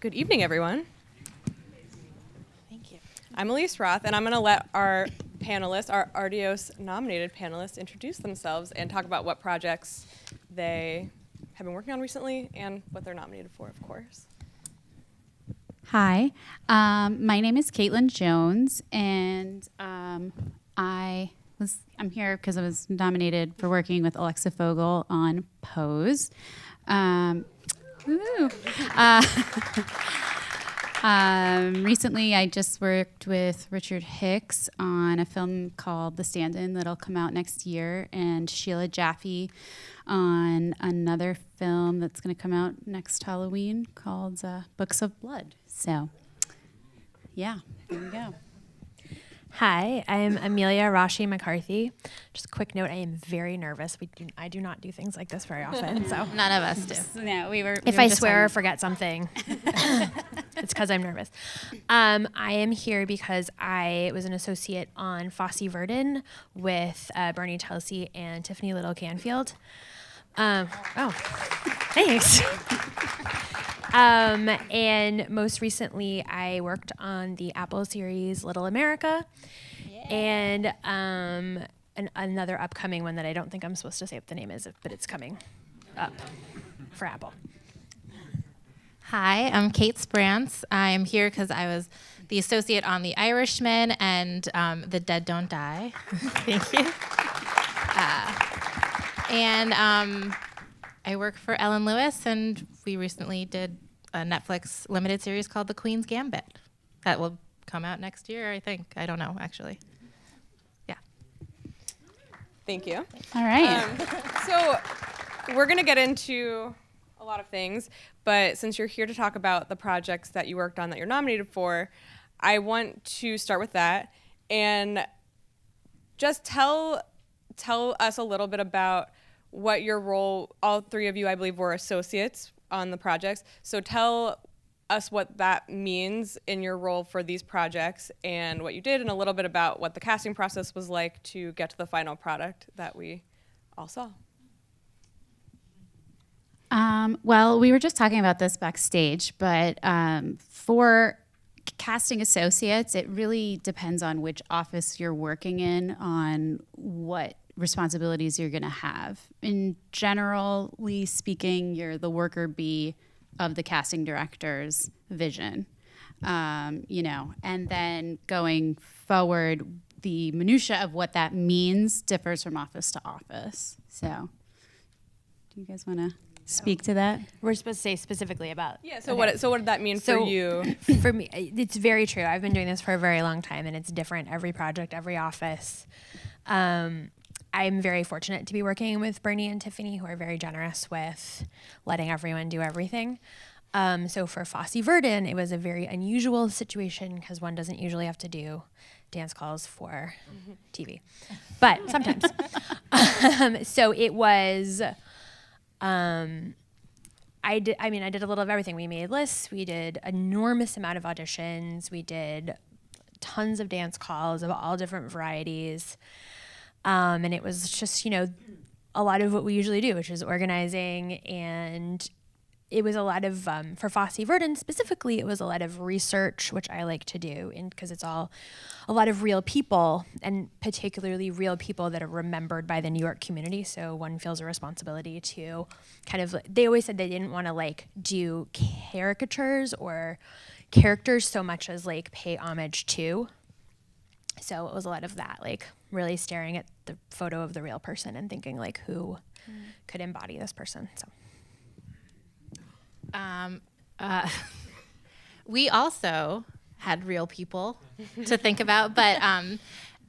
Good evening, everyone. Thank you. I'm Elyse Roth, and I'm going to let our panelists, our Artios nominated panelists, introduce themselves and talk about what projects they have been working on recently and what they're nominated for, of course. Hi, my name is Caitlin Jones, and I'm here because I was nominated for working with Alexa Fogel on Pose. Recently, I just worked with Richard Hicks on a film called The Stand-In that'll come out next year, and Sheila Jaffe on another film that's going to come out next Halloween called Books of Blood. So, yeah, there we go. Hi, I'm Amelia McCarthy. Just a quick note, I am very nervous. I do not do things like this very often, so. None of us do. No, If I swear or forget something, it's because I'm nervous. I am here because I was an associate on Fosse Verdon with Bernie Telsey and Tiffany Little Canfield. Thanks. And most recently, I worked on the Apple series Little America, and another upcoming one that I don't think I'm supposed to say what the name is, but it's coming up for Apple. Hi, I'm Kate Sprance. I'm here because I was the associate on The Irishman and The Dead Don't Die. Thank you. I work for Ellen Lewis, and we recently did a Netflix limited series called The Queen's Gambit that will come out next year, I think. I don't know, actually. Yeah. Thank you. All right. So we're going to get into a lot of things, but since you're here to talk about the projects that you worked on that you're nominated for, I want to start with that and just tell us a little bit about what your role, all three of you, I believe, were associates on the projects. So tell us what that means in your role for these projects and what you did, and a little bit about what the casting process was like to get to the final product that we all saw. Well, we were just talking about this backstage, but for casting associates, it really depends on which office you're working in, on what responsibilities you're going to have. In generally speaking, you're the worker bee of the casting director's vision, and then going forward, the minutia of what that means differs from office to office. So, do you guys want to speak to that? We're supposed to say specifically about. Yeah. So what did that mean for you? For me, it's very true. I've been doing this for a very long time, and it's different every project, every office. I'm very fortunate to be working with Bernie and Tiffany, who are very generous with letting everyone do everything. So for Fosse Verdon, it was a very unusual situation because one doesn't usually have to do dance calls for TV, but sometimes. So it was. I did a little of everything. We made lists. We did enormous amount of auditions. We did tons of dance calls of all different varieties. And it was just, a lot of what we usually do, which is organizing. And it was a lot of, for Fosse Verdon specifically, it was a lot of research, which I like to do, because it's all a lot of real people, and particularly real people that are remembered by the New York community. So one feels a responsibility to kind of, they always said they didn't want to do caricatures or characters so much as pay homage to. So it was a lot of that, really staring at the photo of the real person and thinking who could embody this person. So. We also had real people to think about, but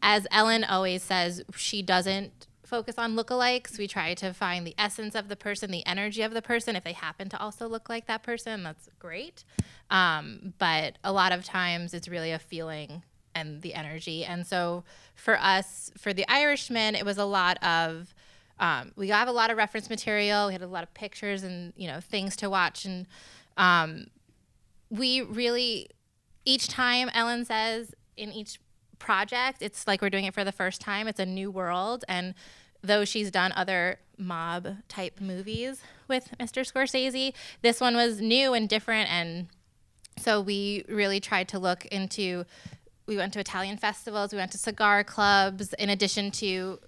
as Ellen always says, she doesn't focus on lookalikes. We try to find the essence of the person, the energy of the person. If they happen to also look like that person, that's great. But a lot of times it's really a feeling and the energy. And so for us, for The Irishman, it was a lot of, we have a lot of reference material. We had a lot of pictures and, things to watch. And we really, each time Ellen says in each project, it's like we're doing it for the first time. It's a new world. And though she's done other mob type movies with Mr. Scorsese, this one was new and different and So we really tried to look into, we went to Italian festivals, we went to cigar clubs, in addition to,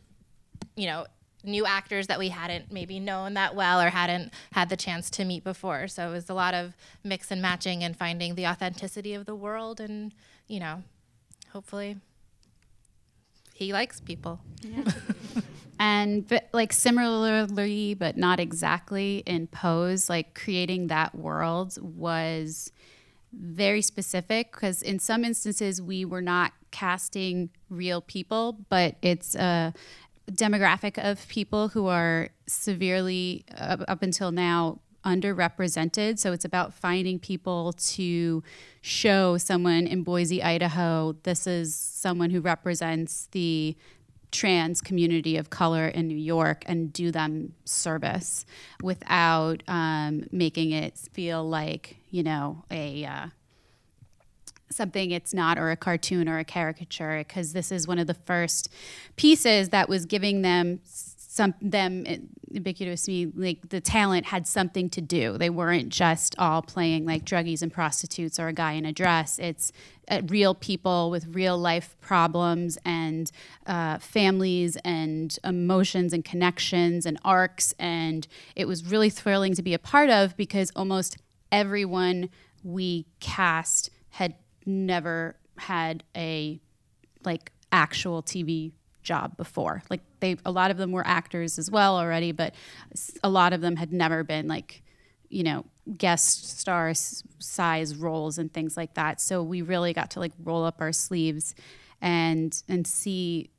new actors that we hadn't maybe known that well or hadn't had the chance to meet before. So it was a lot of mix and matching and finding the authenticity of the world, and, hopefully he likes people. Yeah. And like similarly, but not exactly, in Pose, like creating that world was very specific, because in some instances we were not casting real people, but it's a demographic of people who are severely, up until now, underrepresented. So it's about finding people to show someone in Boise, Idaho, this is someone who represents the trans community of color in New York, and do them service without making it feel like, a something it's not, or a cartoon or a caricature, because this is one of the first pieces that was giving them ubiquitously, like the talent had something to do. They weren't just all playing like druggies and prostitutes or a guy in a dress. It's real people with real life problems and families and emotions and connections and arcs. And it was really thrilling to be a part of, because almost everyone we cast had never had a actual TV job before. Like a lot of them were actors as well already, but a lot of them had never been guest star size roles and things like that. So we really got to roll up our sleeves and see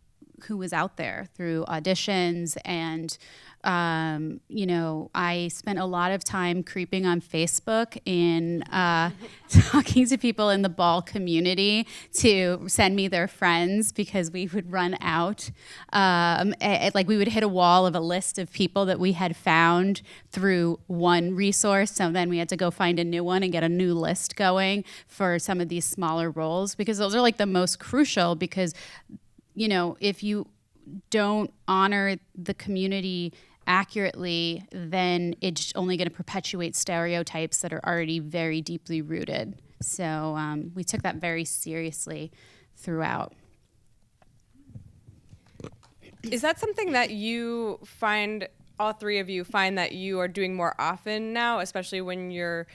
who was out there through auditions. And I spent a lot of time creeping on Facebook and talking to people in the ball community to send me their friends, because we would run out. We would hit a wall of a list of people that we had found through one resource. So then we had to go find a new one and get a new list going for some of these smaller roles, because those are the most crucial, because if you don't honor the community accurately, then it's only going to perpetuate stereotypes that are already very deeply rooted. So we took that very seriously throughout. Is that something that you find, all three of you find that you are doing more often now, especially when you're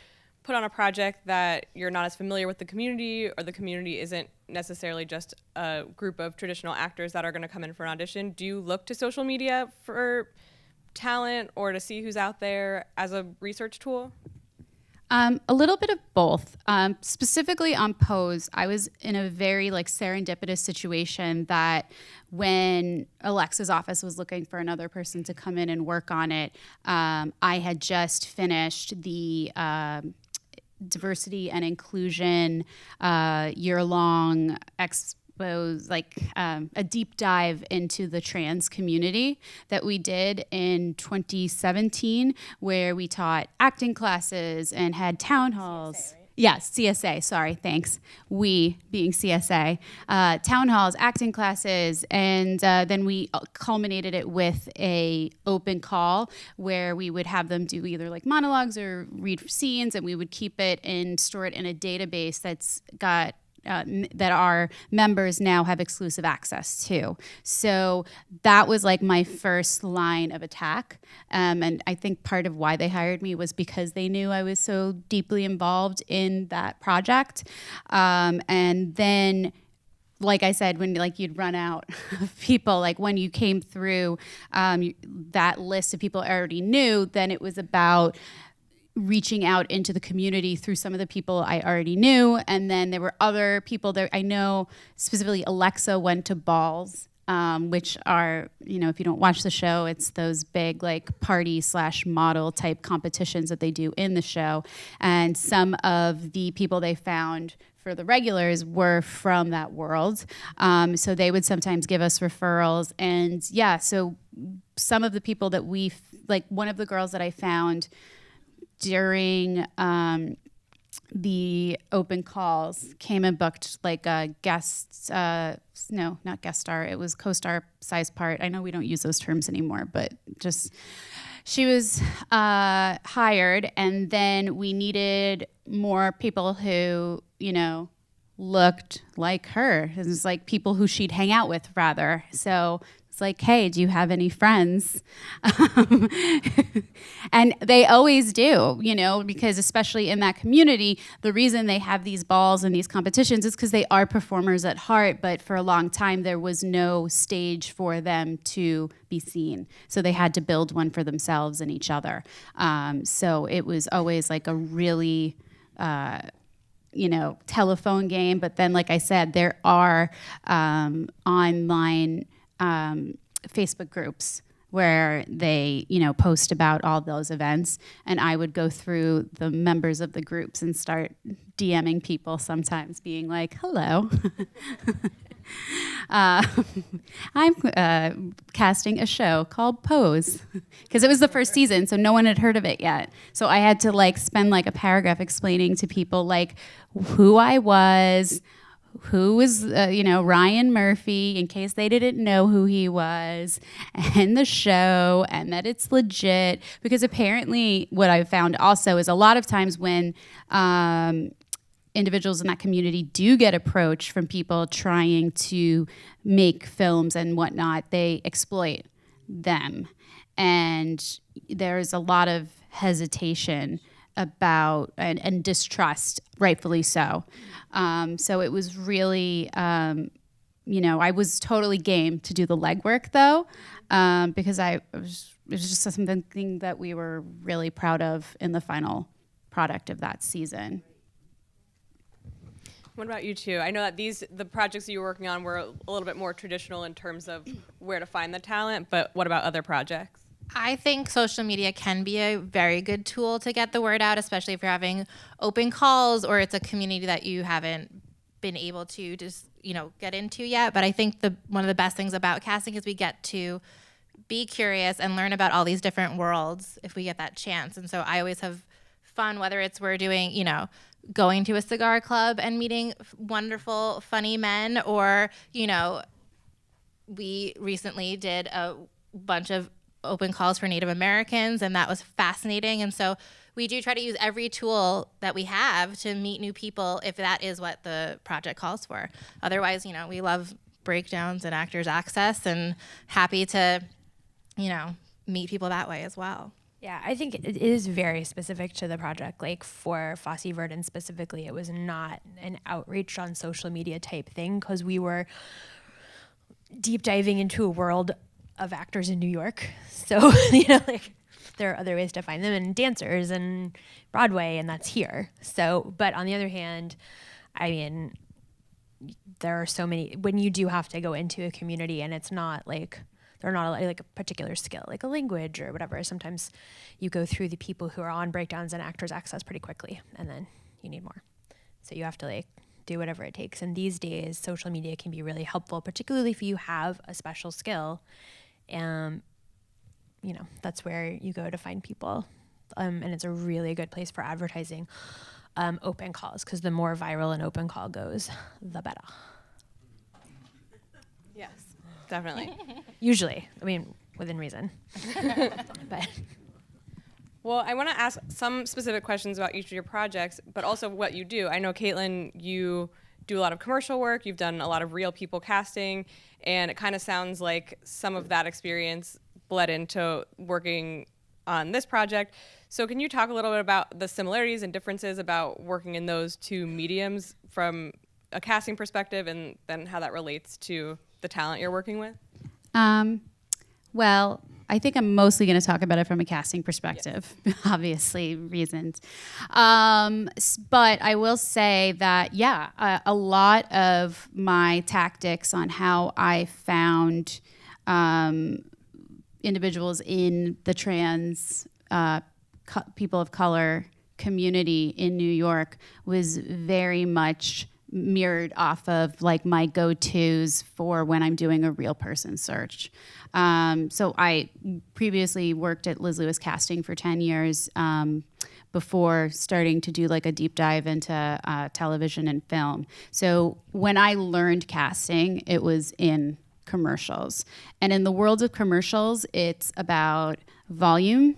put on a project that you're not as familiar with the community, or the community isn't necessarily just a group of traditional actors that are going to come in for an audition? Do you look to social media for talent or to see who's out there as a research tool? A little bit of both. Specifically on Pose, I was in a very serendipitous situation that when Alexa's office was looking for another person to come in and work on it, I had just finished the diversity and inclusion year-long expose, a deep dive into the trans community that we did in 2017, where we taught acting classes and had town halls. CSA, right? Yes, CSA, sorry, thanks. We being CSA. Town halls, acting classes, and then we culminated it with a open call where we would have them do either monologues or read scenes, and we would keep it and store it in a database that's got that our members now have exclusive access to. So that was my first line of attack. And I think part of why they hired me was because they knew I was so deeply involved in that project. And then, like I said, when you'd run out of people, when you came through that list of people I already knew, then it was about reaching out into the community through some of the people I already knew. And then there were other people that I know, specifically Alexa went to balls, which are, if you don't watch the show, it's those big party/model type competitions that they do in the show. And some of the people they found for the regulars were from that world. So they would sometimes give us referrals. And yeah, so some of the people that one of the girls that I found during the open calls came and booked a guest, no, not guest star, it was co-star size part. I know we don't use those terms anymore, but just She was hired, and then we needed more people who, looked like her. It was like people who she'd hang out with, rather. So it's like, hey, do you have any friends? And they always do, because especially in that community, the reason they have these balls and these competitions is because they are performers at heart, but for a long time there was no stage for them to be seen. So they had to build one for themselves and each other. So it was always like a really telephone game. But then, like I said, there are online Facebook groups where they, post about all those events. And I would go through the members of the groups and start DMing people sometimes, being like, hello. I'm casting a show called Pose, because it was the first season, so no one had heard of it yet. So I had to spend a paragraph explaining to people who I was, who was Ryan Murphy, in case they didn't know who he was, and the show, and that it's legit. Because apparently what I've found also is a lot of times when individuals in that community do get approached from people trying to make films and whatnot, they exploit them. And there's a lot of hesitation about and distrust, rightfully so. So it was really, I was totally game to do the legwork though, because it was just something that we were really proud of in the final product of that season. What about you two? I know that the projects that you were working on were a little bit more traditional in terms of where to find the talent, but what about other projects? I think social media can be a very good tool to get the word out, especially if you're having open calls or it's a community that you haven't been able to just, get into yet. But I think one of the best things about casting is we get to be curious and learn about all these different worlds if we get that chance. And so I always have fun, whether it's we're doing, going to a cigar club and meeting wonderful, funny men, or, we recently did a bunch of open calls for Native Americans, and that was fascinating. And so we do try to use every tool that we have to meet new people if that is what the project calls for. Otherwise, we love breakdowns and actors access, and happy to, meet people that way as well. Yeah, I think it is very specific to the project. For Fosse Verdon specifically, it was not an outreach on social media type thing, because we were deep diving into a world of actors in New York. So, there are other ways to find them, and dancers and Broadway, and that's here. So, but on the other hand, there are so many, when you do have to go into a community and it's not they're not a particular skill, like a language or whatever. Sometimes you go through the people who are on breakdowns and actors access pretty quickly, and then you need more. So you have to do whatever it takes. And these days, social media can be really helpful, particularly if you have a special skill. That's where you go to find people. And it's a really good place for advertising open calls, because the more viral an open call goes, the better. Yes, definitely. Usually, within reason. But Well, I want to ask some specific questions about each of your projects, but also what you do. I know, Caitlin, you do a lot of commercial work. You've done a lot of real people casting, and it kind of sounds like some of that experience bled into working on this project. So can you talk a little bit about the similarities and differences about working in those two mediums from a casting perspective, and then how that relates to the talent you're working with? Well, I think I'm mostly going to talk about it from a casting perspective, obviously reasons. But I will say that, a lot of my tactics on how I found individuals in the trans people of color community in New York was very much mirrored off of my go-tos for when I'm doing a real person search. So I previously worked at Liz Lewis Casting for 10 years before starting to do a deep dive into television and film. So when I learned casting, it was in commercials. And in the world of commercials, it's about volume,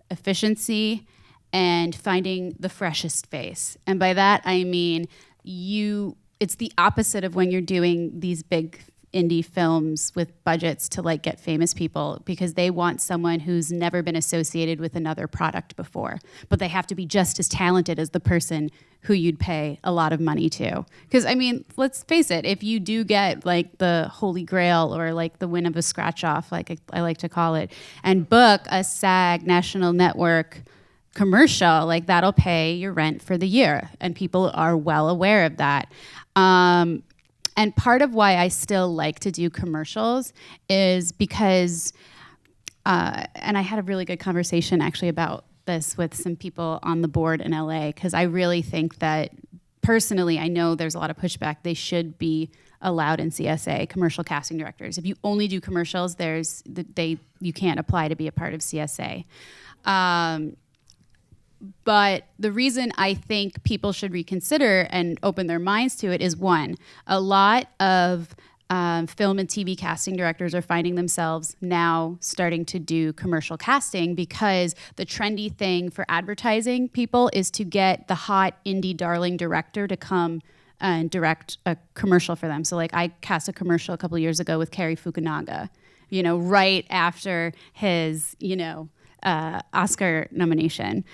efficiency, and finding the freshest face. And by that, I mean it's the opposite of when you're doing these big indie films with budgets to like get famous people, because they want someone who's never been associated with another product before, but they have to be just as talented as the person who you'd pay a lot of money to. Because I mean, let's face it, if you do get like the holy grail or like the win of a scratch off, like I like to call it, and book a SAG national network commercial, like that'll pay your rent for the year, and people are well aware of that. And part of why I still like to do commercials is because, and I had a really good conversation actually about this with some people on the board in LA, because I really think that personally, I know there's a lot of pushback. They should be allowed in CSA, commercial casting directors. If you only do commercials, you can't apply to be a part of CSA. But the reason I think people should reconsider and open their minds to it is, one, a lot of film and TV casting directors are finding themselves now starting to do commercial casting, because the trendy thing for advertising people is to get the hot indie darling director to come and direct a commercial for them. So like I cast a commercial a couple of years ago with Cary Fukunaga, right after his, Oscar nomination.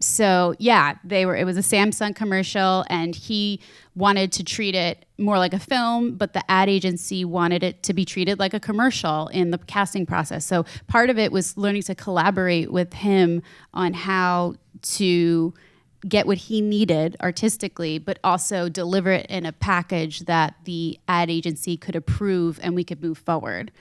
So yeah, it was a Samsung commercial, and he wanted to treat it more like a film, but the ad agency wanted it to be treated like a commercial in the casting process. So part of it was learning to collaborate with him on how to get what he needed artistically, but also deliver it in a package that the ad agency could approve and we could move forward.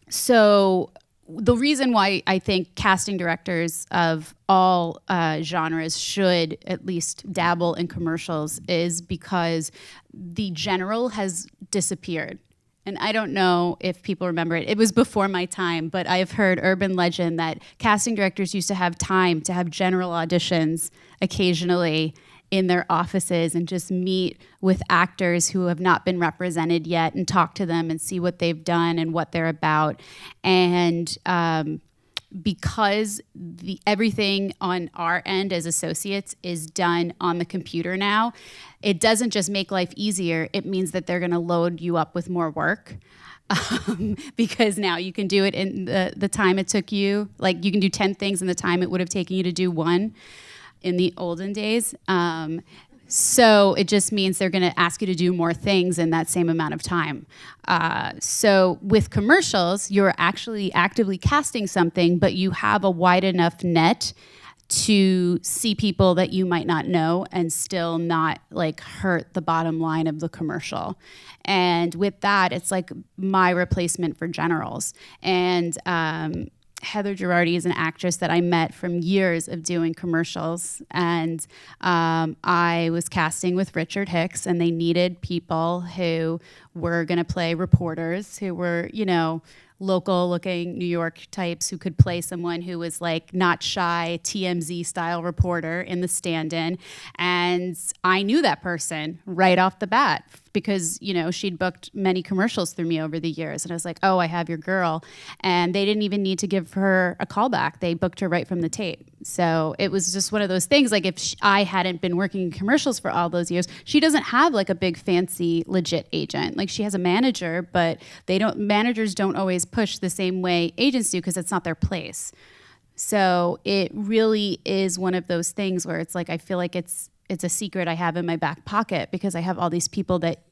So the reason why I think casting directors of all genres should at least dabble in commercials is because the general has disappeared. And I don't know if people remember it. It was before my time, but I've heard urban legend that casting directors used to have time to have general auditions occasionally in their offices and just meet with actors who have not been represented yet and talk to them and see what they've done and what they're about. And because everything on our end as associates is done on the computer now, it doesn't just make life easier. It means that they're going to load you up with more work. Because now you can do it in the time it took you. Like you can do 10 things in the time it would have taken you to do one in the olden days. So it just means they're going to ask you to do more things in that same amount of time. So with commercials, you're actually actively casting something, but you have a wide enough net to see people that you might not know and still not like hurt the bottom line of the commercial. And with that, it's like my replacement for generals. And Heather Girardi is an actress that I met from years of doing commercials, and I was casting with Richard Hicks, and they needed people who were going to play reporters, who were, local looking New York types who could play someone who was like not shy, TMZ style reporter in the stand-in. And I knew that person right off the bat because, she'd booked many commercials through me over the years. And I was like, oh, I have your girl. And they didn't even need to give her a callback. They booked her right from the tape. So it was just one of those things. Like if I hadn't been working in commercials for all those years, she doesn't have like a big fancy legit agent. Like she has a manager, but managers don't always push the same way agents do because it's not their place. So it really is one of those things where it's like, I feel like it's a secret I have in my back pocket because I have all these people that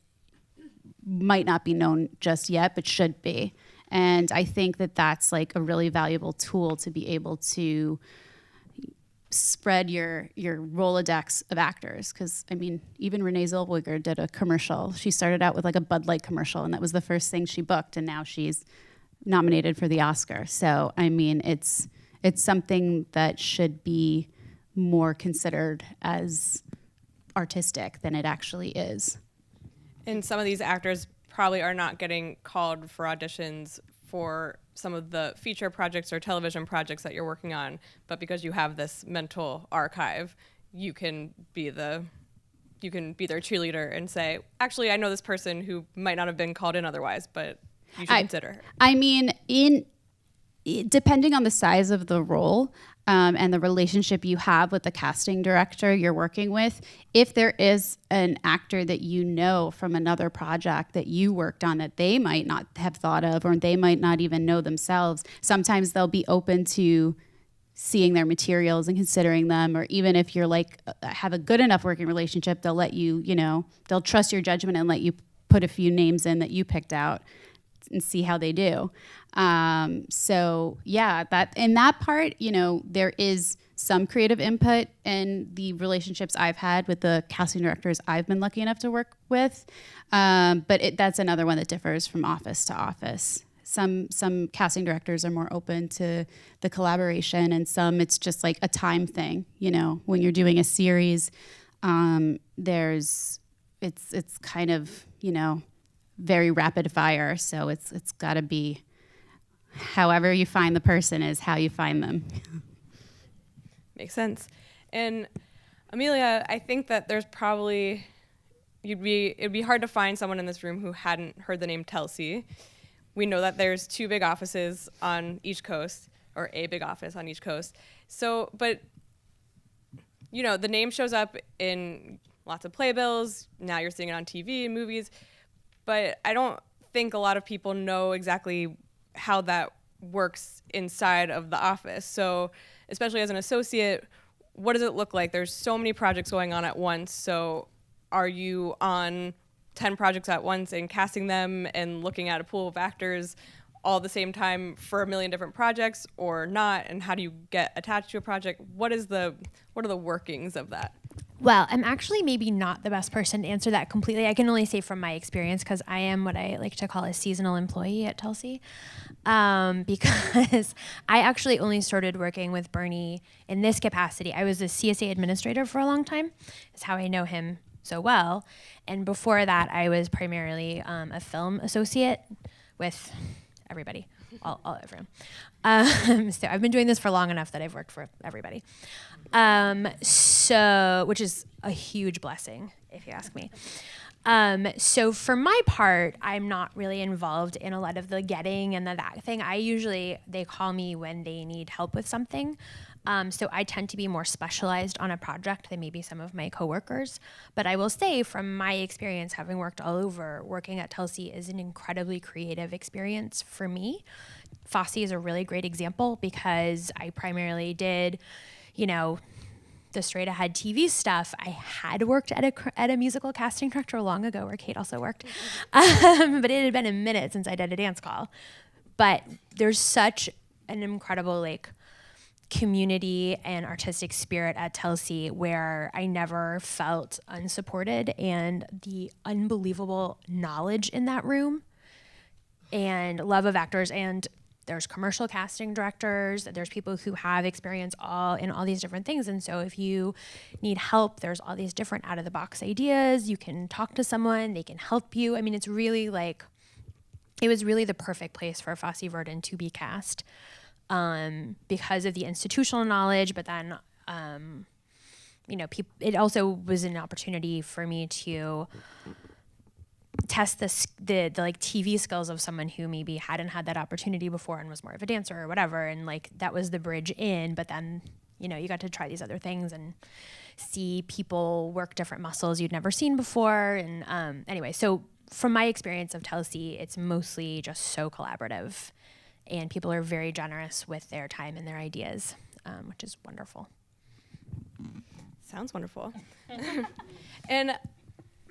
might not be known just yet, but should be. And I think that that's like a really valuable tool to be able to spread your Rolodex of actors. Because, even Renee Zellweger did a commercial. She started out with like a Bud Light commercial, and that was the first thing she booked, and now she's nominated for the Oscar. So, it's something that should be more considered as artistic than it actually is. And some of these actors probably are not getting called for auditions for some of the feature projects or television projects that you're working on, but because you have this mental archive, you can be the you can be their cheerleader and say, actually, I know this person who might not have been called in otherwise, but you should consider her. I mean, depending on the size of the role and the relationship you have with the casting director you're working with, if there is an actor that you know from another project that you worked on that they might not have thought of or they might not even know themselves, sometimes they'll be open to seeing their materials and considering them. Or even if you're like have a good enough working relationship, they'll let you, they'll trust your judgment and let you put a few names in that you picked out and see how they do. So yeah, that in that part, there is some creative input in the relationships I've had with the casting directors I've been lucky enough to work with. But that's another one that differs from office to office. Some casting directors are more open to the collaboration, and some it's just like a time thing. When you're doing a series, it's kind of very rapid fire. So it's got to be however you find the person is how you find them. Makes sense. And Amelia, I think that there's probably it'd be hard to find someone in this room who hadn't heard the name Telsey. We know that there's 2 big offices on each coast, or a big office on each coast. So, but the name shows up in lots of playbills. Now you're seeing it on TV and movies. But I don't think a lot of people know exactly how that works inside of the office. So especially as an associate, what does it look like? There's so many projects going on at once. So are you on 10 projects at once and casting them and looking at a pool of actors all at the same time for a million different projects or not? And how do you get attached to a project? What are the workings of that? Well, I'm actually maybe not the best person to answer that completely. I can only say from my experience because I am what I like to call a seasonal employee at Telsey. Because I actually only started working with Bernie in this capacity. I was a CSA administrator for a long time. That's how I know him so well. And before that, I was primarily a film associate with everybody, all everyone. So I've been doing this for long enough that I've worked for everybody. So, which is a huge blessing, if you ask me. So for my part, I'm not really involved in a lot of the getting and the that thing. They call me when they need help with something. So I tend to be more specialized on a project than maybe some of my coworkers. But I will say from my experience, having worked all over, working at Telsey is an incredibly creative experience for me. Fosse is a really great example because I primarily did, the straight ahead TV stuff. I had worked at a musical casting director long ago where Kate also worked. But it had been a minute since I did a dance call. But there's such an incredible community and artistic spirit at Telsey where I never felt unsupported, and the unbelievable knowledge in that room and love of actors. And there's commercial casting directors, there's people who have experience in all these different things. And so if you need help, there's all these different out of the box ideas. You can talk to someone, they can help you. I mean, it's really it was really the perfect place for Fosse Verdon to be cast. Because of the institutional knowledge, but then, it also was an opportunity for me to test the TV skills of someone who maybe hadn't had that opportunity before and was more of a dancer or whatever. And that was the bridge in, but then, you got to try these other things and see people work different muscles you'd never seen before. And anyway, so from my experience of Telsey, it's mostly just so collaborative. And people are very generous with their time and their ideas, which is wonderful. Sounds wonderful. And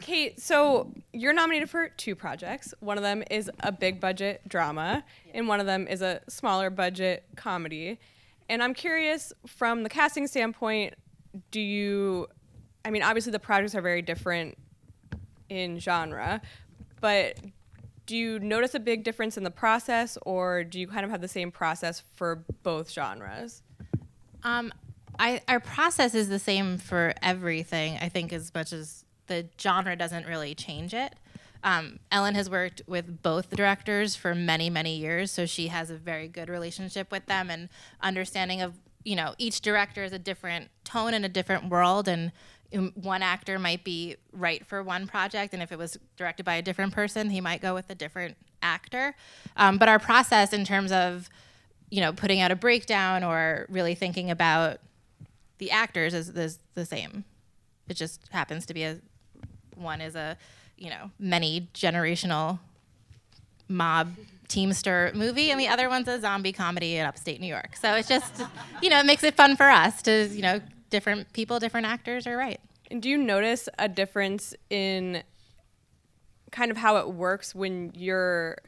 Kate, so you're nominated for 2 projects. One of them is a big budget drama, and one of them is a smaller budget comedy. And I'm curious, from the casting standpoint, obviously the projects are very different in genre, but do you notice a big difference in the process, or do you kind of have the same process for both genres? Our process is the same for everything, I think, as much as the genre doesn't really change it. Ellen has worked with both directors for many, many years, so she has a very good relationship with them and understanding of, each director is a different tone and a different world, and one actor might be right for one project, and if it was directed by a different person, he might go with a different actor. But our process in terms of, putting out a breakdown or really thinking about the actors is the same. It just happens to be one is a, many generational mob teamster movie, and the other one's a zombie comedy in upstate New York. So it's just, it makes it fun for us to, different people, different actors are right. And do you notice a difference in kind of how it works when you're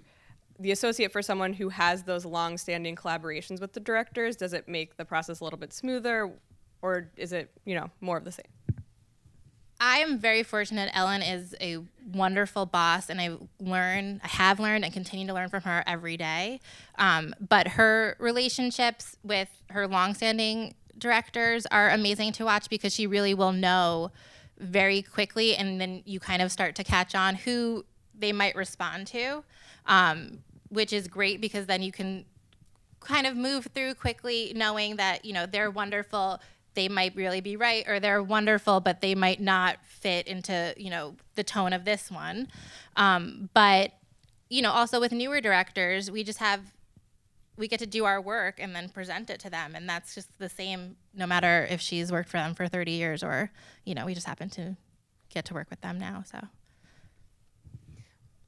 the associate for someone who has those long-standing collaborations with the directors? Does it make the process a little bit smoother, or is it, more of the same? I am very fortunate. Ellen is a wonderful boss, and I have learned and continue to learn from her every day. But her relationships with her longstanding directors are amazing to watch, because she really will know very quickly, and then you kind of start to catch on who they might respond to, which is great, because then you can kind of move through quickly knowing that, they're wonderful, they might really be right, or they're wonderful, but they might not fit into, the tone of this one. But, also with newer directors, we get to do our work and then present it to them. And that's just the same, no matter if she's worked for them for 30 years or, we just happen to get to work with them now, so.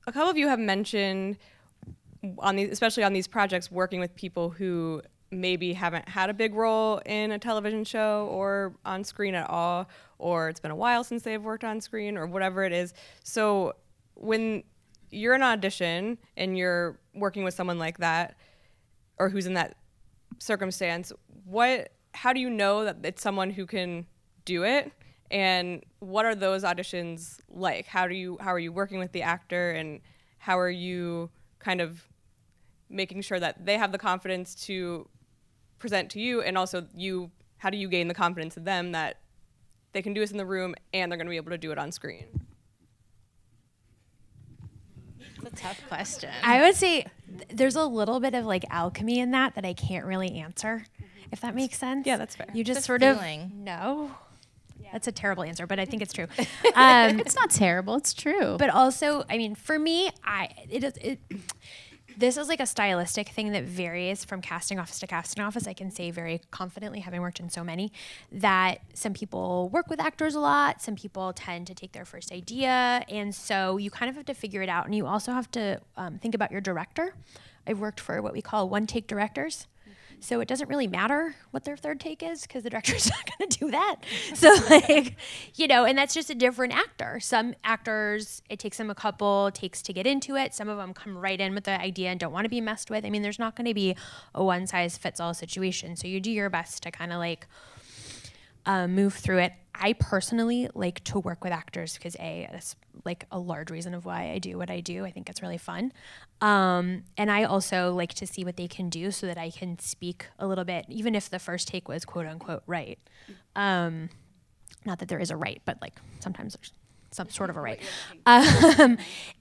A couple of you have mentioned, especially on these projects, working with people who maybe haven't had a big role in a television show or on screen at all, or it's been a while since they've worked on screen, or whatever it is. So when you're in an audition and you're working with someone like that, or who's in that circumstance, how do you know that it's someone who can do it? And what are those auditions like? How are you working with the actor, and how are you kind of making sure that they have the confidence to present to you, and also how do you gain the confidence of them that they can do this in the room and they're going to be able to do it on screen? It's a tough question. I would say there's a little bit of alchemy in that I can't really answer, if that makes sense. Yeah, that's fair. You just It's a sort feeling. of know. That's a terrible answer, but I think it's true. It's not terrible. It's true. But also, for me, this is a stylistic thing that varies from casting office to casting office. I can say very confidently, having worked in so many, that some people work with actors a lot. Some people tend to take their first idea. And so you kind of have to figure it out. And you also have to think about your director. I've worked for what we call one-take directors. So it doesn't really matter what their third take is, because the director's not going to do that. So and that's just a different actor. Some actors, it takes them a couple takes to get into it. Some of them come right in with the idea and don't want to be messed with. There's not going to be a one-size-fits-all situation. So you do your best to kind of move through it. I personally like to work with actors because that's a large reason of why I do what I do. I think it's really fun. And I also like to see what they can do so that I can speak a little bit, even if the first take was quote unquote right. Not that there is a right, but sometimes there's some sort of a right.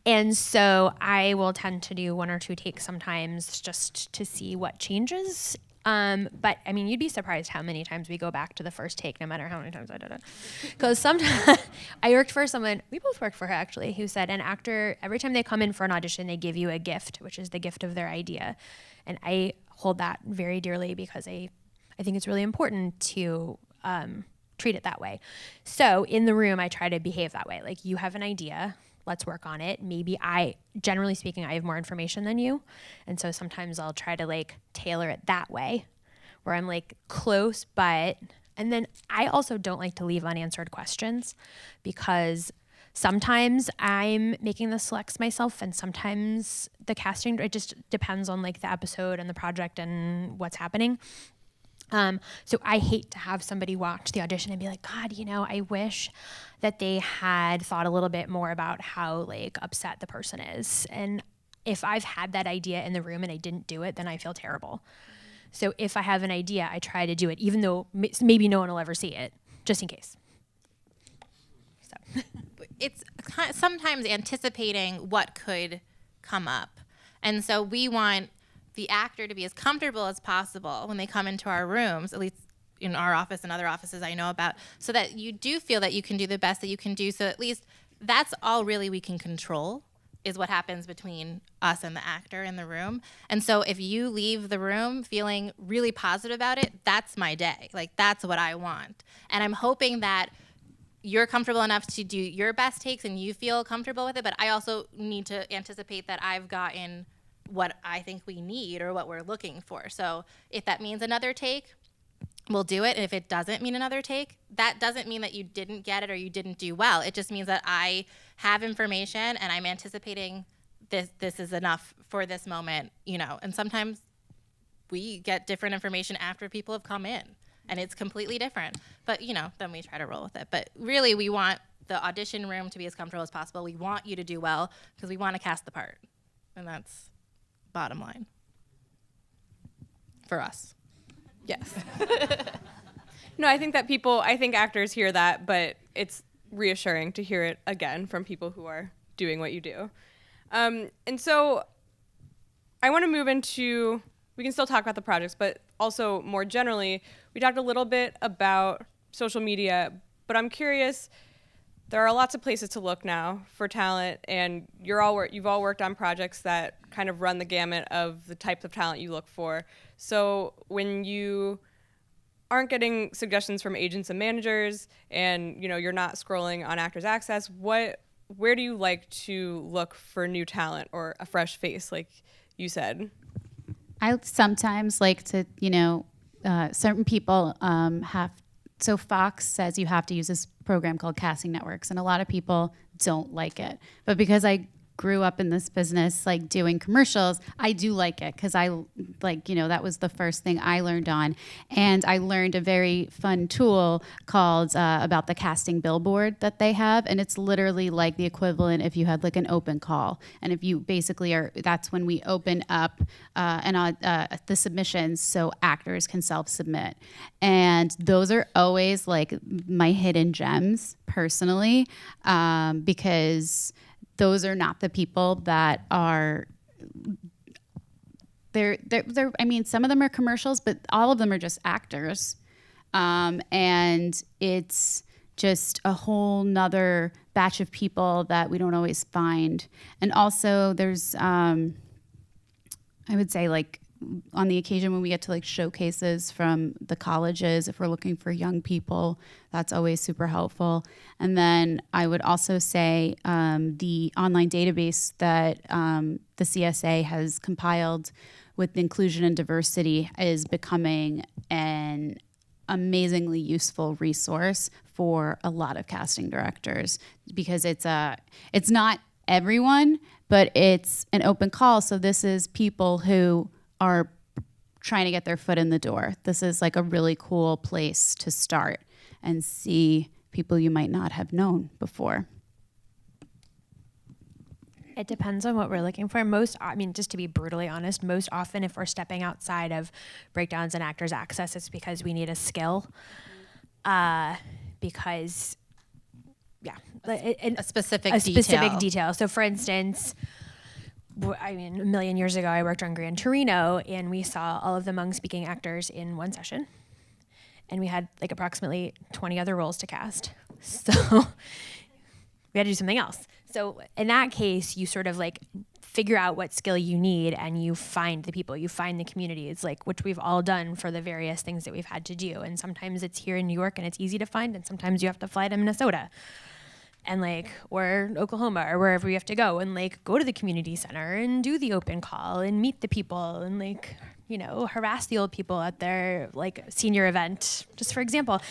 And so I will tend to do one or two takes sometimes just to see what changes. But you'd be surprised how many times we go back to the first take, no matter how many times I did it. Because sometimes I worked for someone, we both worked for her actually, who said an actor, every time they come in for an audition, they give you a gift, which is the gift of their idea. And I hold that very dearly, because I think it's really important to treat it that way. So in the room, I try to behave that way. You have an idea. Let's work on it. Maybe generally speaking, I have more information than you. And so sometimes I'll try to tailor it that way, where I'm close, and then I also don't like to leave unanswered questions, because sometimes I'm making the selects myself, and sometimes the casting, it just depends on the episode and the project and what's happening. So I hate to have somebody watch the audition and be like, God, I wish that they had thought a little bit more about how upset the person is. And if I've had that idea in the room and I didn't do it, then I feel terrible. So if I have an idea, I try to do it, even though maybe no one will ever see it, just in case. So It's sometimes anticipating what could come up. And so we want the actor to be as comfortable as possible when they come into our rooms, at least in our office and other offices I know about, so that you do feel that you can do the best that you can do. So at least that's all really we can control, is what happens between us and the actor in the room. And so if you leave the room feeling really positive about it, that's my day. Like, that's what I want. And I'm hoping that you're comfortable enough to do your best takes and you feel comfortable with it, but I also need to anticipate that I've gotten what I think we need or what we're looking for. So if that means another take, we'll do it. And if it doesn't mean another take, that doesn't mean that you didn't get it or you didn't do well. It just means that I have information and I'm anticipating this is enough for this moment, you know. And sometimes we get different information after people have come in and it's completely different. But, you know, then we try to roll with it. But really, we want the audition room to be as comfortable as possible. We want you to do well because we want to cast the part. And that's bottom line for us. Yes. No, I think that I think actors hear that, but it's reassuring to hear it again from people who are doing what you do. And so I want to move into, we can still talk about the projects, but also more generally, we talked a little bit about social media, but I'm curious, there are lots of places to look now for talent, and you've all worked on projects that kind of run the gamut of the types of talent you look for. So when you aren't getting suggestions from agents and managers, and you're not scrolling on Actors Access, where do you like to look for new talent or a fresh face, like you said? I sometimes like to, certain people so Fox says you have to use this program called Casting Networks, and a lot of people don't like it. But because I grew up in this business, like doing commercials, I do like it because that was the first thing I learned on. And I learned a very fun tool called about the casting billboard that they have. And it's literally like the equivalent if you had like an open call. And if you basically that's when we open up the submissions so actors can self-submit. And those are always like my hidden gems personally, because those are not the people that are they're I mean, some of them are commercials, but all of them are just actors. And it's just a whole nother batch of people that we don't always find. And also there's I would say, like, on the occasion when we get to like showcases from the colleges, if we're looking for young people, that's always super helpful. And then I would also say the online database that the CSA has compiled with inclusion and diversity is becoming an amazingly useful resource for a lot of casting directors, because it's not everyone, but it's an open call. So this is people who are trying to get their foot in the door. This is like a really cool place to start and see people you might not have known before. It depends on what we're looking for. Just to be brutally honest, most often if we're stepping outside of breakdowns and Actors Access, it's because we need a skill. A specific detail. So for instance, a million years ago, I worked on Gran Torino, and we saw all of the Hmong-speaking actors in one session, and we had like approximately 20 other roles to cast. So we had to do something else. So in that case, you sort of like figure out what skill you need, and you find the people, you find the community. It's like, which we've all done for the various things that we've had to do. And sometimes it's here in New York and it's easy to find, and sometimes you have to fly to Minnesota and or Oklahoma or wherever you have to go, and go to the community center and do the open call and meet the people and harass the old people at their senior event, just for example.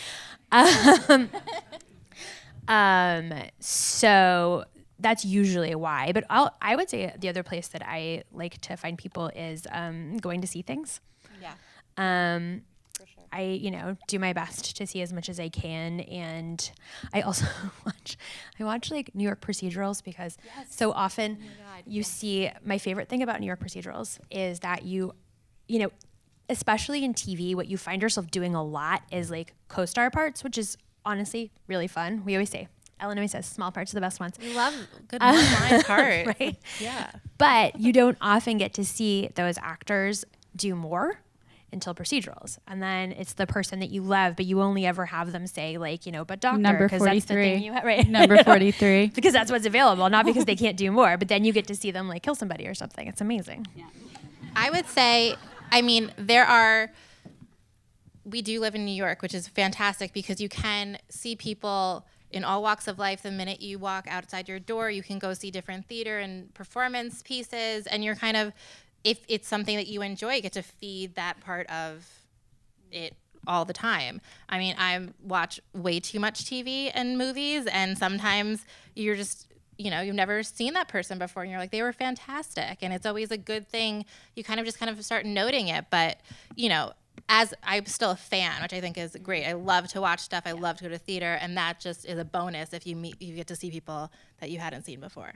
So that's usually why. But I would say the other place that I like to find people is going to see things. Yeah. For sure. I do my best to see as much as I can, and I also watch New York procedurals, because so often you see, my favorite thing about New York procedurals is that you especially in TV, what you find yourself doing a lot is co-star parts, which is honestly really fun. We always say, Ellen always says, small parts are the best ones. We love good one-line part. Right? Yeah. But you don't often get to see those actors do more. until procedurals. And then it's the person that you love, but you only ever have them say like, you know, but doctor, Number because that's the 43. thing you right? Number 43. Because that's what's available, not because they can't do more, but then you get to see them like kill somebody or something. It's amazing. Yeah. I would say, I mean, we do live in New York, which is fantastic because you can see people in all walks of life. The minute you walk outside your door, you can go see different theater and performance pieces, and you're kind of, if it's something that you enjoy, you get to feed that part of it all the time. I mean, I watch way too much TV and movies, and sometimes you're just, you know, you've never seen that person before, and you're like, they were fantastic, and it's always a good thing. You kind of start noting it, but, you know, as I'm still a fan, which I think is great. I love to watch stuff. I love to go to theater, and that just is a bonus if you get to see people that you hadn't seen before.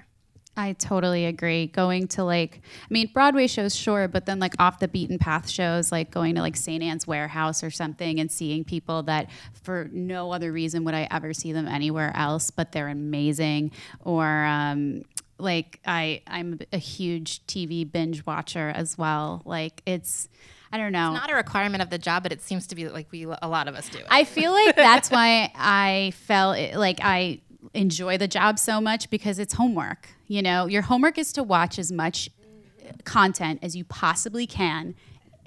I totally agree. Going to like, I mean, Broadway shows, sure, but then like off the beaten path shows, like going to like St. Anne's Warehouse or something and seeing people that for no other reason would I ever see them anywhere else, but they're amazing. Or like I'm a huge TV binge watcher as well. Like I don't know. It's not a requirement of the job, but it seems to be like a lot of us do it. I feel like that's why I felt like I enjoy the job so much, because it's homework. You know, your homework is to watch as much content as you possibly can,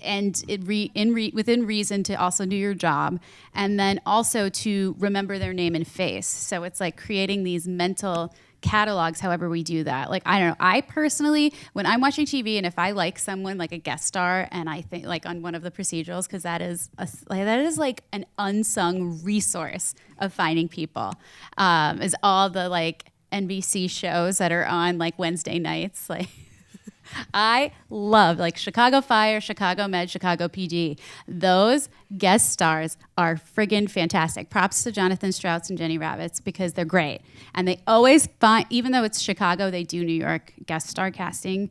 and within reason to also do your job, and then also to remember their name and face. So it's like creating these mental catalogs, however we do that. Like, I don't know, I personally, when I'm watching TV and if I like someone like a guest star, and I think like on one of the procedurals, because that is like an unsung resource of finding people, is all the like NBC shows that are on like Wednesday nights. Like I love like Chicago Fire, Chicago Med, Chicago PD. Those guest stars are friggin' fantastic. Props to Jonathan Strauss and Jenny Ravitz, because they're great. And they always find, even though it's Chicago, they do New York guest star casting.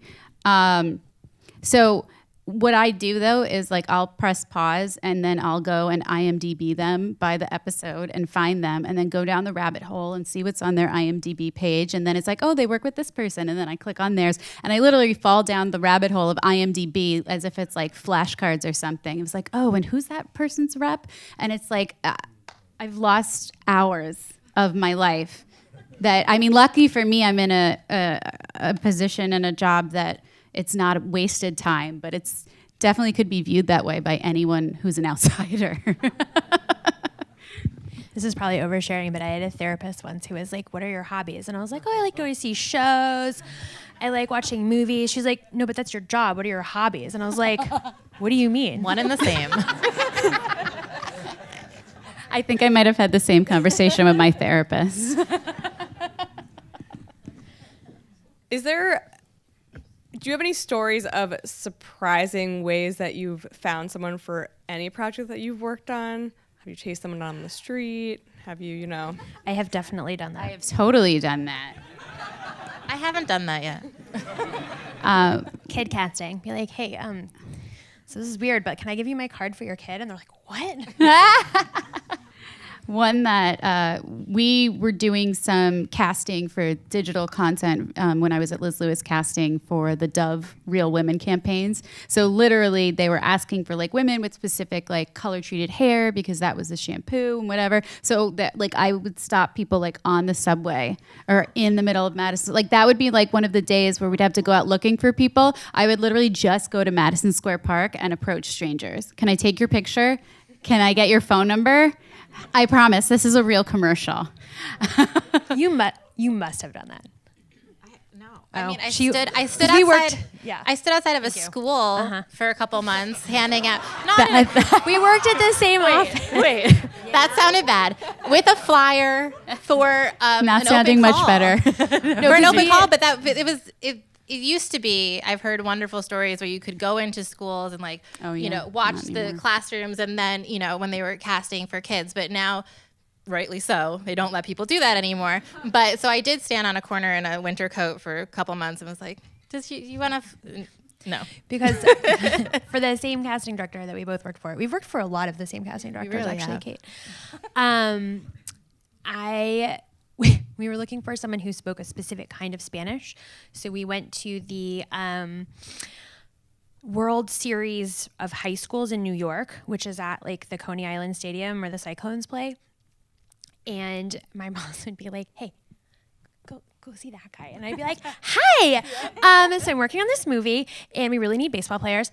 So what I do though is like I'll press pause and then I'll go and IMDb them by the episode and find them, and then go down the rabbit hole and see what's on their IMDb page. And then it's like, oh, they work with this person, and then I click on theirs, and I literally fall down the rabbit hole of IMDb as if it's like flashcards or something. It was like, oh, and who's that person's rep? And it's like I've lost hours of my life. That, I mean, lucky for me, I'm in a position and a job that it's not wasted time, but it's definitely could be viewed that way by anyone who's an outsider. This is probably oversharing, but I had a therapist once who was like, what are your hobbies? And I was like, oh, I like going to see shows. I like watching movies. She's like, no, but that's your job. What are your hobbies? And I was like, what do you mean? One and the same. I think I might have had the same conversation with my therapist. Do you have any stories of surprising ways that you've found someone for any project that you've worked on? Have you chased someone on the street? Have you, I have definitely done that. I have totally done that. I haven't done that yet. Kid casting. Be like, hey, so this is weird, but can I give you my card for your kid? And they're like, what? One that we were doing some casting for digital content when I was at Liz Lewis casting for the Dove Real Women campaigns. So literally they were asking for like women with specific like color treated hair, because that was the shampoo and whatever. So that like I would stop people like on the subway or in the middle of Madison. Like that would be like one of the days where we'd have to go out looking for people. I would literally just go to Madison Square Park and approach strangers. Can I take your picture? Can I get your phone number? I promise, this is a real commercial. You must have done that. No. Oh. I mean, I stood we outside. worked- yeah. I stood outside of a school for a couple months, handing out. We worked at the same office. Wait, that sounded bad. With a flyer for Not an sounding open much call. better. For an open call, but it used to be. I've heard wonderful stories where you could go into schools and like watch Not the anymore. classrooms, and then when they were casting for kids, but now. Rightly so. They don't let people do that anymore. But so I did stand on a corner in a winter coat for a couple months and was like, "Does you want to?" No, Because for the same casting director that we both worked for, we've worked for a lot of the same casting directors, really actually, have. Kate. We were looking for someone who spoke a specific kind of Spanish, so we went to the World Series of high schools in New York, which is at like the Coney Island Stadium where the Cyclones play. And my boss would be like, hey, go see that guy. And I'd be like, hi. So I'm working on this movie and we really need baseball players.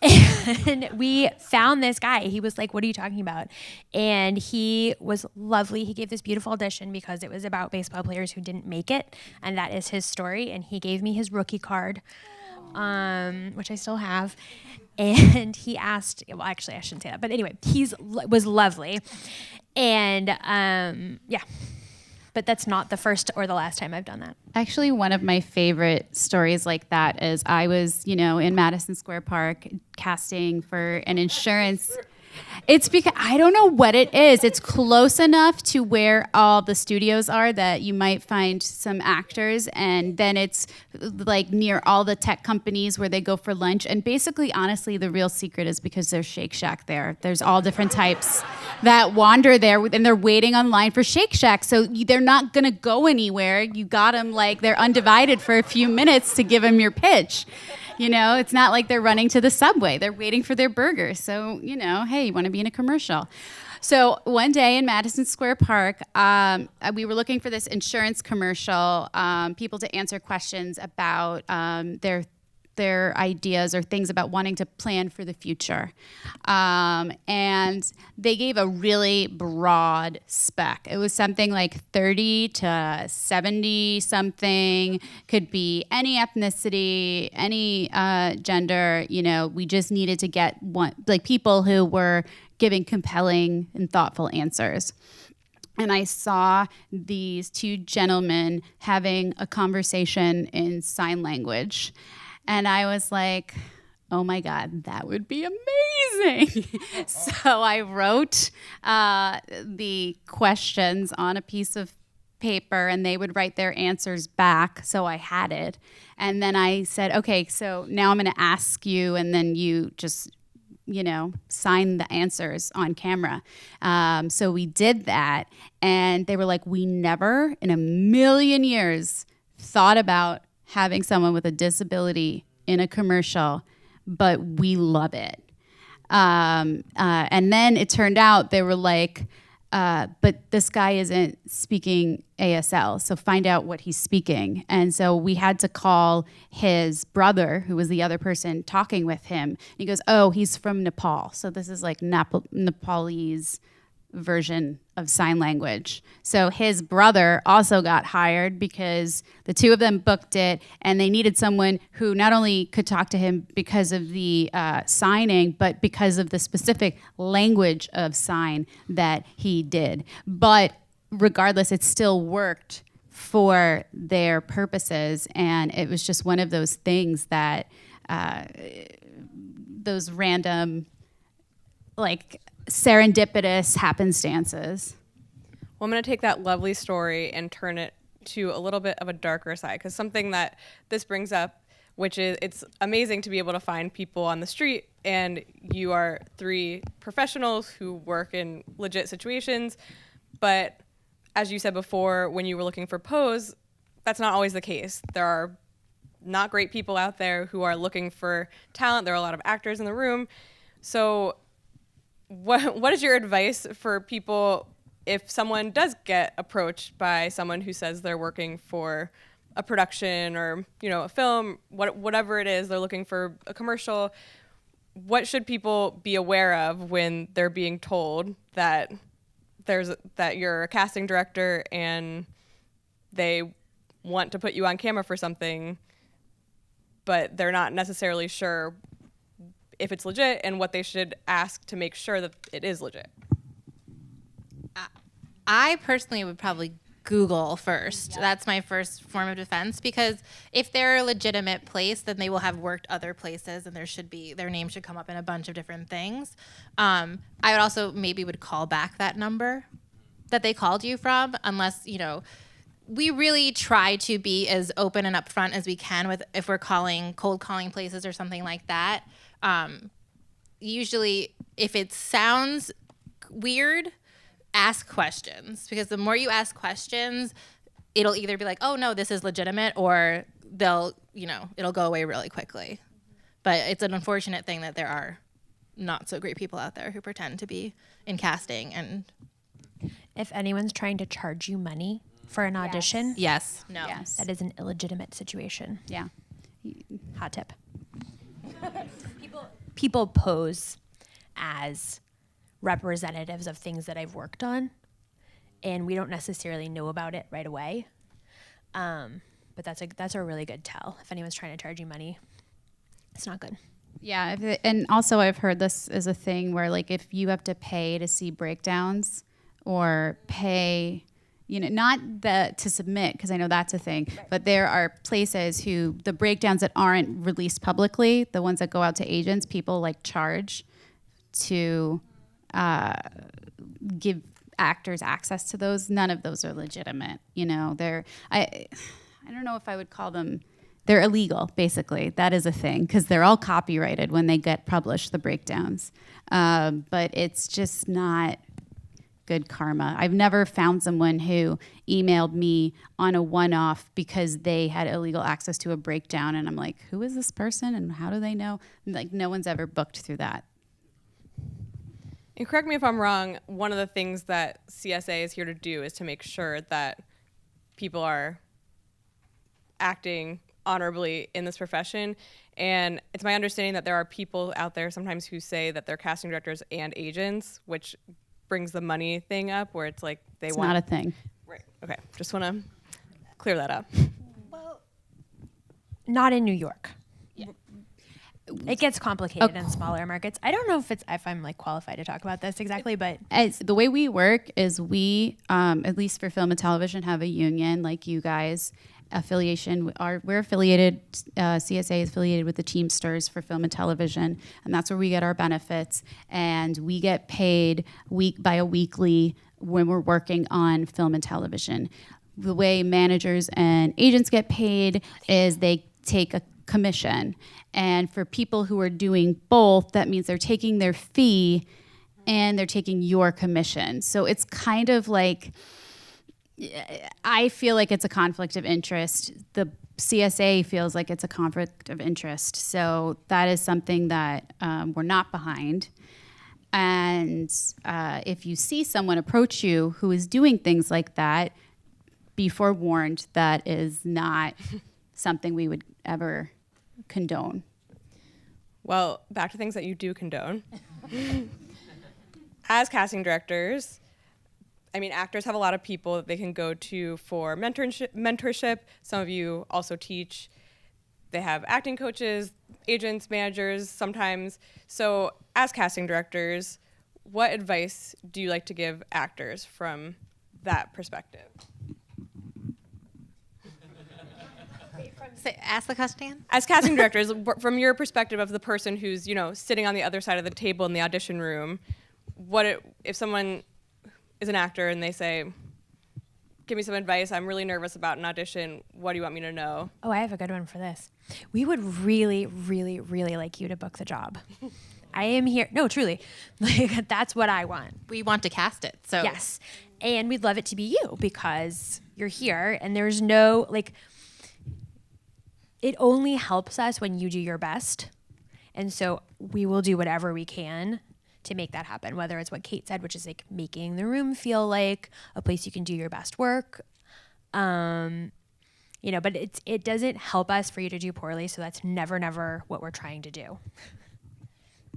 And we found this guy. He was like, what are you talking about? And he was lovely. He gave this beautiful audition because it was about baseball players who didn't make it. And that is his story. And he gave me his rookie card, which I still have. And he asked, well, actually, I shouldn't say that. But anyway, was lovely. And yeah. But that's not the first or the last time I've done that. Actually, one of my favorite stories like that is I was, in Madison Square Park casting for an insurance. It's because I don't know what it is. It's close enough to where all the studios are that you might find some actors, and then it's like near all the tech companies where they go for lunch. And basically, honestly, the real secret is because there's Shake Shack there. There's all different types that wander there, and they're waiting online for Shake Shack. So they're not going to go anywhere. You got them like they're undivided for a few minutes to give them your pitch. It's not like they're running to the subway. They're waiting for their burger. So, hey, you want to be in a commercial. So one day in Madison Square Park, we were looking for this insurance commercial, people to answer questions about their ideas or things about wanting to plan for the future. And they gave a really broad spec. It was something like 30 to 70 something, could be any ethnicity, any gender. We just needed to get people who were giving compelling and thoughtful answers. And I saw these two gentlemen having a conversation in sign language. And I was like, oh my God, that would be amazing. So I wrote the questions on a piece of paper and they would write their answers back. So I had it. And then I said, okay, so now I'm going to ask you, and then you just, sign the answers on camera. So we did that. And they were like, we never in a million years thought about having someone with a disability in a commercial, but we love it. And then it turned out they were like, but this guy isn't speaking ASL, so find out what he's speaking. And so we had to call his brother, who was the other person talking with him. And he goes, oh, he's from Nepal. So this is like Nepalese version of sign language. So his brother also got hired because the two of them booked it, and they needed someone who not only could talk to him because of the signing, but because of the specific language of sign that he did. But regardless, it still worked for their purposes, and it was just one of those things that those random, serendipitous happenstances. Well, I'm going to take that lovely story and turn it to a little bit of a darker side, because something that this brings up, which is it's amazing to be able to find people on the street, and you are three professionals who work in legit situations. But as you said before, when you were looking for Pose, that's not always the case. There are not great people out there who are looking for talent. There are a lot of actors in the room. So what is your advice for people if someone does get approached by someone who says they're working for a production or, a film, whatever it is, they're looking for a commercial? What should people be aware of when they're being told that that you're a casting director and they want to put you on camera for something, but they're not necessarily sure if it's legit and what they should ask to make sure that it is legit? I personally would probably Google first. Yep. That's my first form of defense, because if they're a legitimate place, then they will have worked other places, and their name should come up in a bunch of different things. I would also would call back that number that they called you from, unless, we really try to be as open and upfront as we can with if we're cold calling places or something like that. Usually, if it sounds weird, ask questions, because the more you ask questions, it'll either be like, oh no, this is legitimate, or it'll go away really quickly. But it's an unfortunate thing that there are not so great people out there who pretend to be in casting. And If anyone's trying to charge you money for an audition, yes, no. Yes. that is an illegitimate situation. Yeah. Hot tip. People pose as representatives of things that I've worked on, and we don't necessarily know about it right away. But that's a really good tell. If anyone's trying to charge you money, it's not good. Yeah, and also I've heard this is a thing where like if you have to pay to see breakdowns or pay, not to submit, because I know that's a thing, but there are places who the breakdowns that aren't released publicly, the ones that go out to agents, people like charge to give actors access to those. None of those are legitimate. I don't know if I would call them. They're illegal, basically. That is a thing, because they're all copyrighted when they get published, the breakdowns. But it's just not good karma. I've never found someone who emailed me on a one-off because they had illegal access to a breakdown, and I'm like, who is this person, and how do they know? Like, no one's ever booked through that. And correct me if I'm wrong, one of the things that CSA is here to do is to make sure that people are acting honorably in this profession. And it's my understanding that there are people out there sometimes who say that they're casting directors and agents, which brings the money thing up, where it's like It's not a thing. Right. Okay. Just want to clear that up. Not in New York. It gets complicated in smaller markets. I don't know if I'm like qualified to talk about this exactly, but As the way we work is we, at least for film and television, have a union like you guys. Affiliation. We're affiliated. CSA is affiliated with the Teamsters for film and television, and that's where we get our benefits. And we get paid by a weekly when we're working on film and television. The way managers and agents get paid is they take a commission, and for people who are doing both, that means they're taking their fee and they're taking your commission. So it's kind of like, I feel like it's a conflict of interest. The CSA feels like it's a conflict of interest. So that is something that we're not behind. And if you see someone approach you who is doing things like that, be forewarned that is not something we would ever condone. Well, back to things that you do condone. As casting directors, actors have a lot of people that they can go to for mentorship. Some of you also teach. They have acting coaches, agents, managers sometimes. So as casting directors, what advice do you like to give actors from that perspective? Ask the question. As casting directors, from your perspective of the person who's, sitting on the other side of the table in the audition room, if someone is an actor and they say, give me some advice, I'm really nervous about an audition, what do you want me to know? Oh, I have a good one for this. We would really, really, really like you to book the job. I am here. No, truly. Like, that's what I want. We want to cast it. So Yes. And we'd love it to be you because you're here and there's no, it only helps us when you do your best. And so we will do whatever we can to make that happen, whether it's what Kate said, which is like making the room feel like a place you can do your best work. But it doesn't help us for you to do poorly. So that's never what we're trying to do.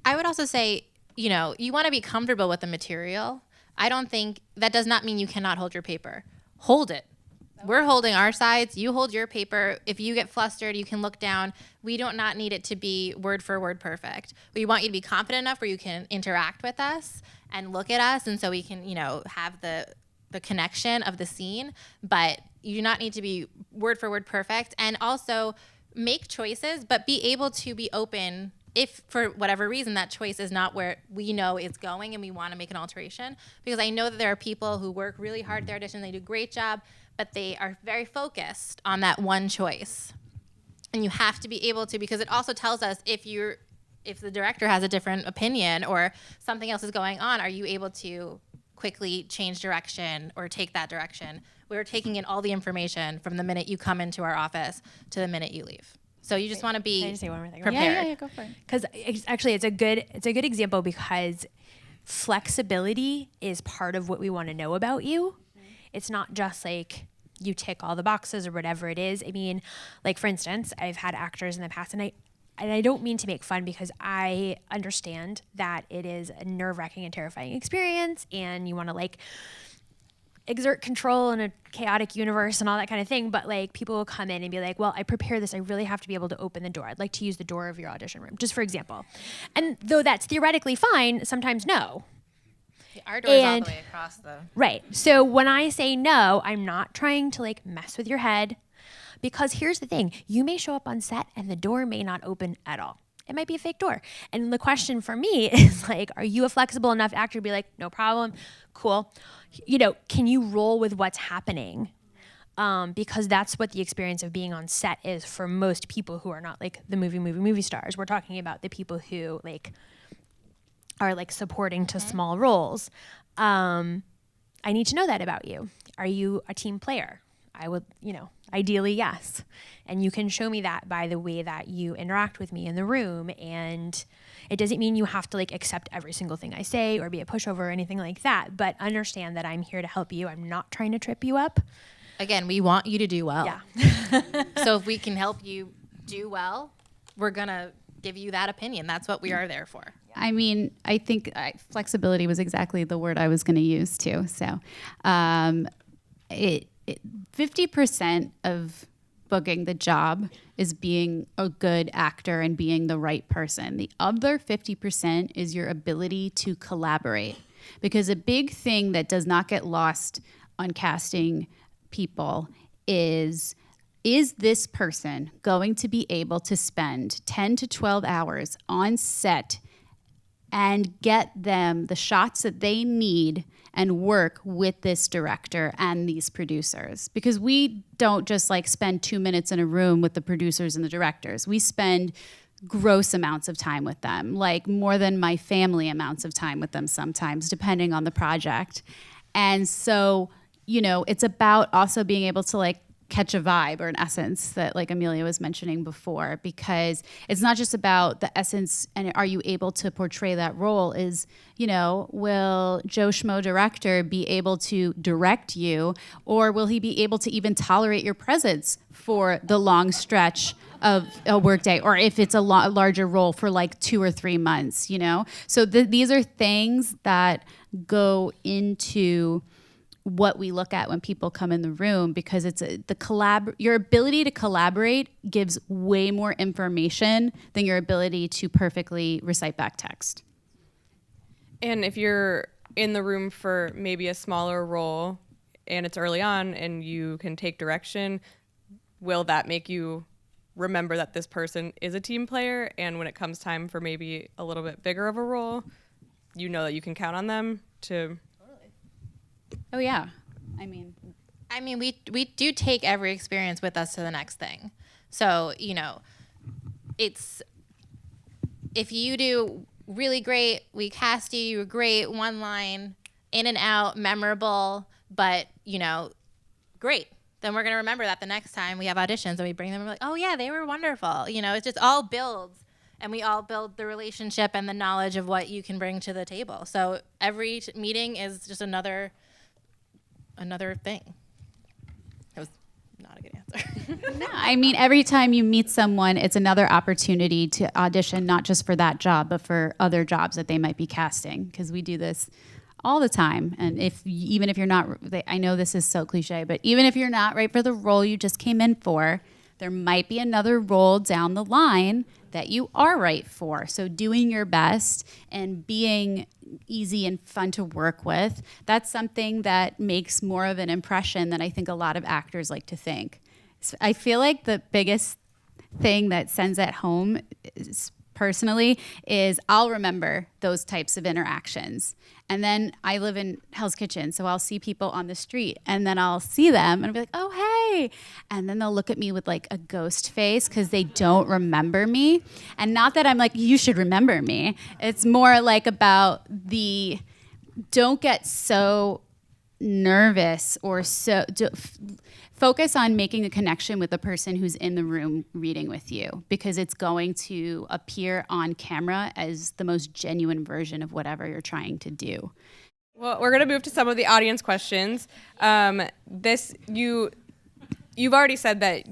I would also say, you want to be comfortable with the material. I don't think that does not mean you cannot hold your paper. Hold it. We're holding our sides. You hold your paper. If you get flustered, you can look down. We do not need it to be word for word perfect. We want you to be confident enough where you can interact with us and look at us, and so we can, have the connection of the scene. But you do not need to be word for word perfect. And also make choices, but be able to be open if for whatever reason that choice is not where we know it's going and we want to make an alteration. Because I know that there are people who work really hard at their audition, they do a great job, but they are very focused on that one choice. And you have to be able to, because it also tells us if the director has a different opinion or something else is going on, are you able to quickly change direction or take that direction? We're taking in all the information from the minute you come into our office to the minute you leave. So you just want to be Can I just say one more thing? prepared. Yeah, go for it. Because actually, it's a good example because flexibility is part of what we want to know about you. It's not just like you tick all the boxes or whatever it is. I mean, like for instance, I've had actors in the past, and I don't mean to make fun because I understand that it is a nerve-wracking and terrifying experience, and you want to like exert control in a chaotic universe and all that kind of thing. But like people will come in and be like, well, I prepare this. I really have to be able to open the door. I'd like to use the door of your audition room, just for example. And though that's theoretically fine, sometimes no. Our door is all the way across the... Right. So when I say no, I'm not trying to like mess with your head, because here's the thing. You may show up on set and the door may not open at all. It might be a fake door. And the question for me is like, are you a flexible enough actor to be like, no problem, cool. You know, can you roll with what's happening? Because that's what the experience of being on set is for most people who are not like the movie stars. We're talking about the people who like are like supporting to small roles. I need to know that about you. Are you a team player? I would, ideally, yes. And you can show me that by the way that you interact with me in the room. And it doesn't mean you have to like accept every single thing I say or be a pushover or anything like that. But understand that I'm here to help you. I'm not trying to trip you up. Again, we want you to do well. Yeah. So if we can help you do well, we're going to give you that opinion. That's what we are there for. I mean, I think flexibility was exactly the word I was going to use too. So 50% of booking the job is being a good actor and being the right person. The other 50% is your ability to collaborate. Because a big thing that does not get lost on casting people is this person going to be able to spend 10 to 12 hours on set and get them the shots that they need and work with this director and these producers? Because we don't just like spend 2 minutes in a room with the producers and the directors. We spend gross amounts of time with them, like more than my family amounts of time with them sometimes, depending on the project. And so, it's about also being able to like catch a vibe or an essence that like Amelia was mentioning before, because it's not just about the essence and are you able to portray that role is, will Joe Schmo director be able to direct you, or will he be able to even tolerate your presence for the long stretch of a workday, or if it's a larger role for like 2 or 3 months, So these are things that go into what we look at when people come in the room, because it's your ability to collaborate gives way more information than your ability to perfectly recite back text. And if you're in the room for maybe a smaller role and it's early on and you can take direction, will that make you remember that this person is a team player? And when it comes time for maybe a little bit bigger of a role, you know that you can count on them to... Oh yeah, I mean, we do take every experience with us to the next thing. So it's, if you do really great, we cast you. You were great, one line, in and out, memorable, but great. Then we're gonna remember that the next time we have auditions and we bring them, and we're like, oh yeah, they were wonderful. It just all builds. And we all build the relationship and the knowledge of what you can bring to the table. So every meeting is just another thing. That was not a good answer. no, I mean, every time you meet someone, it's another opportunity to audition, not just for that job, but for other jobs that they might be casting, because we do this all the time. And even if you're not, I know this is so cliche, but even if you're not right for the role you just came in for, there might be another role down the line that you are right for. So doing your best and being easy and fun to work with, that's something that makes more of an impression than I think a lot of actors like to think. So I feel like the biggest thing that sends at home personally is I'll remember those types of interactions. And then I live in Hell's Kitchen, so I'll see people on the street and then I'll see them and I'll be like, oh, hey. And then they'll look at me with like a ghost face because they don't remember me. And not that I'm like, you should remember me. It's more like about don't get so nervous or focus on making a connection with the person who's in the room reading with you, because it's going to appear on camera as the most genuine version of whatever you're trying to do. Well, we're going to move to some of the audience questions. You've already said that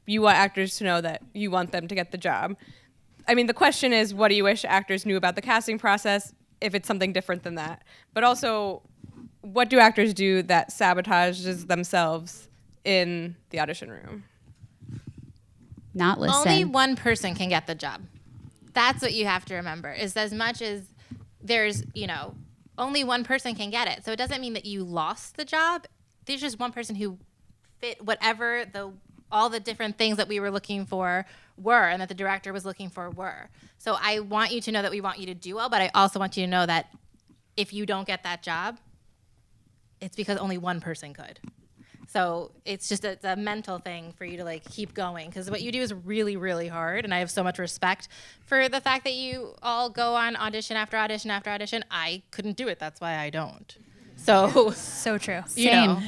you want actors to know that you want them to get the job. I mean, the question is, what do you wish actors knew about the casting process, if it's something different than that? But also, what do actors do that sabotages themselves in the audition room? Not listen. Only one person can get the job. That's what you have to remember, is as much as there's, only one person can get it. So it doesn't mean that you lost the job. There's just one person who fit whatever all the different things that we were looking for were, and that the director was looking for were. So I want you to know that we want you to do well, but I also want you to know that if you don't get that job, it's because only one person could. So it's just it's a mental thing for you to keep going, because what you do is really, really hard, and I have so much respect for the fact that you all go on audition after audition after audition. I couldn't do it. That's why I don't. So true. Same.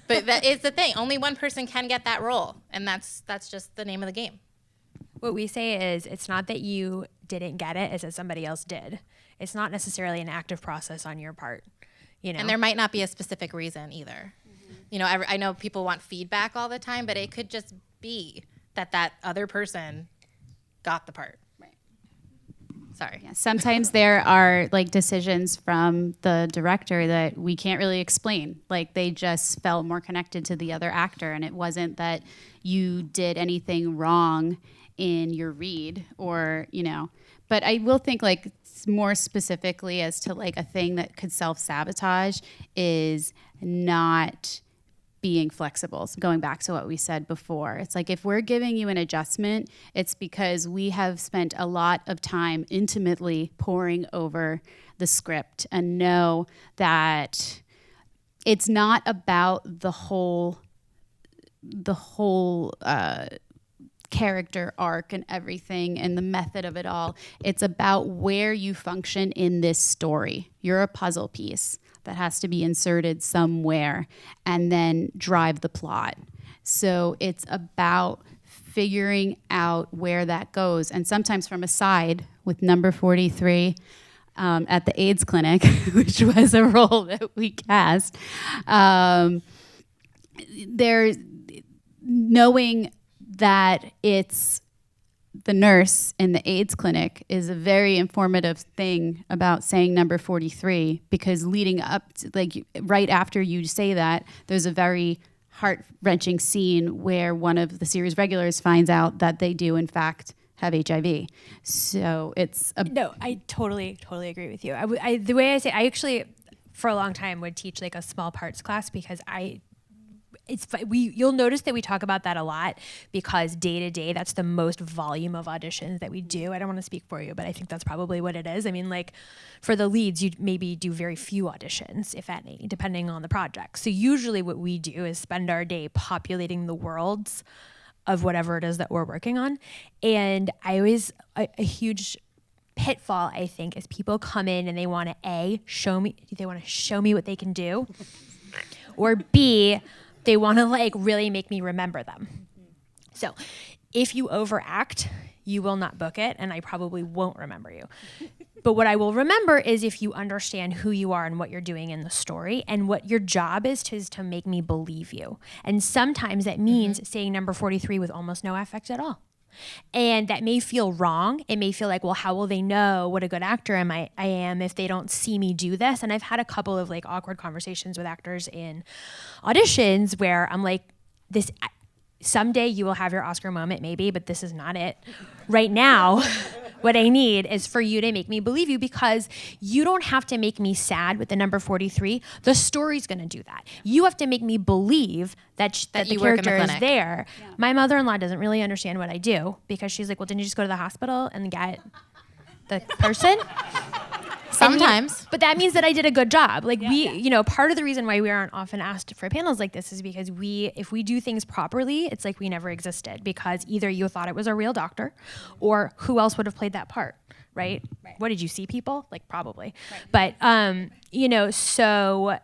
But that is the thing. Only one person can get that role, and that's just the name of the game. What we say is, it's not that you didn't get it, it's that somebody else did. It's not necessarily an active process on your part. And there might not be a specific reason either. I know people want feedback all the time, but it could just be that other person got the part. Right. Sorry. Yeah, sometimes there are decisions from the director that we can't really explain. They just felt more connected to the other actor, and it wasn't that you did anything wrong in your read, or But I will think more specifically as to a thing that could self-sabotage is not being flexible. So going back to what we said before, it's if we're giving you an adjustment, it's because we have spent a lot of time intimately poring over the script and know that it's not about the whole character arc and everything and the method of it all. It's about where you function in this story. You're a puzzle piece that has to be inserted somewhere and then drive the plot. So it's about figuring out where that goes. And sometimes from a side, with number 43 at the AIDS clinic, which was a role that we cast, there's knowing that it's the nurse in the AIDS clinic is a very informative thing about saying number 43, because leading up to, right after you say that, there's a very heart-wrenching scene where one of the series regulars finds out that they do in fact have HIV. So it's no, I totally agree with you. The way I say, I actually for a long time would teach a small parts class, because you'll notice that we talk about that a lot, because day to day, that's the most volume of auditions that we do. I don't want to speak for you, but I think that's probably what it is. I mean, for the leads, you maybe do very few auditions, if any, depending on the project. So usually what we do is spend our day populating the worlds of whatever it is that we're working on. And a huge pitfall, I think, is people come in and they want to show me what they can do, or B, they want to really make me remember them. So if you overact, you will not book it, and I probably won't remember you. But what I will remember is if you understand who you are and what you're doing in the story, and what your job is to make me believe you. And sometimes that means saying number 43 with almost no affect at all. And that may feel wrong. It may feel well, how will they know what a good actor I am if they don't see me do this? And I've had a couple of awkward conversations with actors in auditions where I'm this, someday you will have your Oscar moment maybe, but this is not it. Right now, what I need is for you to make me believe you, because you don't have to make me sad with the number 43. The story's going to do that. You have to make me believe that the character is there. Yeah. My mother-in-law doesn't really understand what I do, because she's well, didn't you just go to the hospital and get the person? Sometimes. But that means that I did a good job. Part of the reason why we aren't often asked for panels like this is because if we do things properly, it's we never existed, because either you thought it was a real doctor, or who else would have played that part, right? What did you see people? Probably. Right. But, so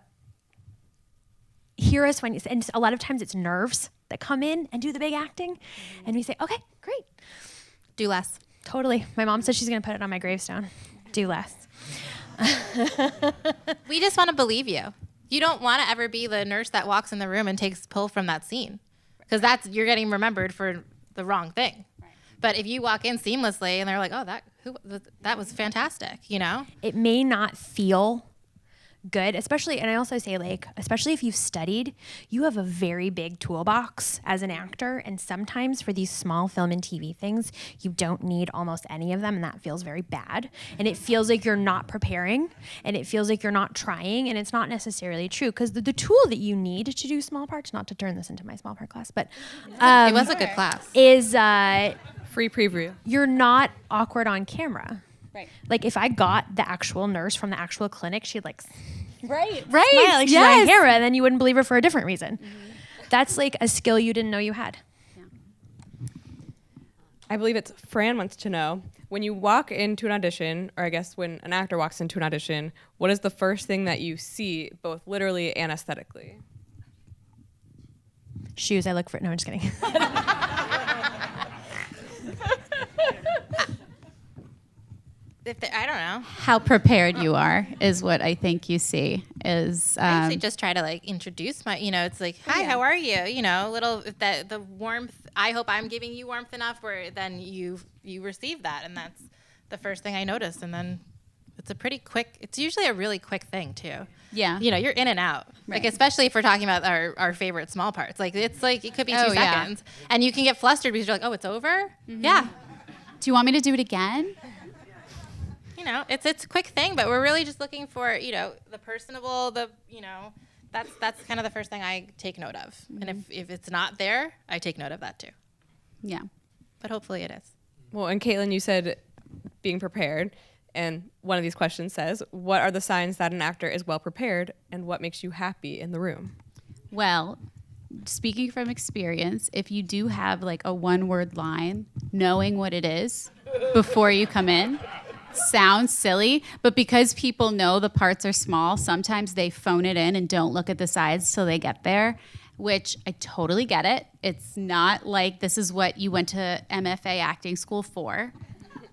hear us and a lot of times it's nerves. that come in and do the big acting. And we say, okay, great. Do less. Totally. My mom says she's going to put it on my gravestone. Do less. We just want to believe you. You don't want to ever be the nurse that walks in the room and takes pull from that scene, because you're getting remembered for the wrong thing. Right. But if you walk in seamlessly and they're like, oh, that was fantastic, you know? It may not feel good, especially, and I also say, like, especially if you've studied, you have a very big toolbox as an actor, and sometimes for these small film and TV things, you don't need almost any of them, and that feels very bad, and it feels like you're not preparing, and it feels like you're not trying, and it's not necessarily true, because the tool that you need to do small parts, not to turn this into my small part class, but it was a good class, is Free preview. you're not awkward on camera. Right. Like, if I got the actual nurse from the actual clinic, she'd like Right. smile like she's on camera, and then you wouldn't believe her for a different reason. That's like a skill you didn't know you had. Yeah. I believe it's Fran wants to know, when you walk into an audition, or I guess when an actor walks into an audition, what is the first thing that you see, both literally and aesthetically? Shoes I look for. No, I'm just kidding. I don't know. How prepared you are is what I think you see. Is I actually just try to like introduce it's like, hi, how are you? The warmth. I hope I'm giving you warmth enough where then you receive that, and that's the first thing I notice. And then it's usually a really quick thing too. Yeah. You're in and out. Right. Like, especially if we're talking about our favorite small parts. Like, it's like, it could be 2 Oh, yeah. seconds. And you can get flustered because you're like, oh, it's over? Mm-hmm. Yeah. Do you want me to do it again? It's a quick thing, but we're really just looking for, the personable, that's kind of the first thing I take note of. Mm-hmm. And if it's not there, I take note of that too. Yeah. But hopefully it is. Well, and Caitlin, you said being prepared, and one of these questions says, what are the signs that an actor is well prepared, and what makes you happy in the room? Well, speaking from experience, if you do have like a one-word line, knowing what it is before you come in, sounds silly, but because people know the parts are small, sometimes they phone it in and don't look at the sides till they get there, which I totally get it. It's not like this is what you went to MFA acting school for.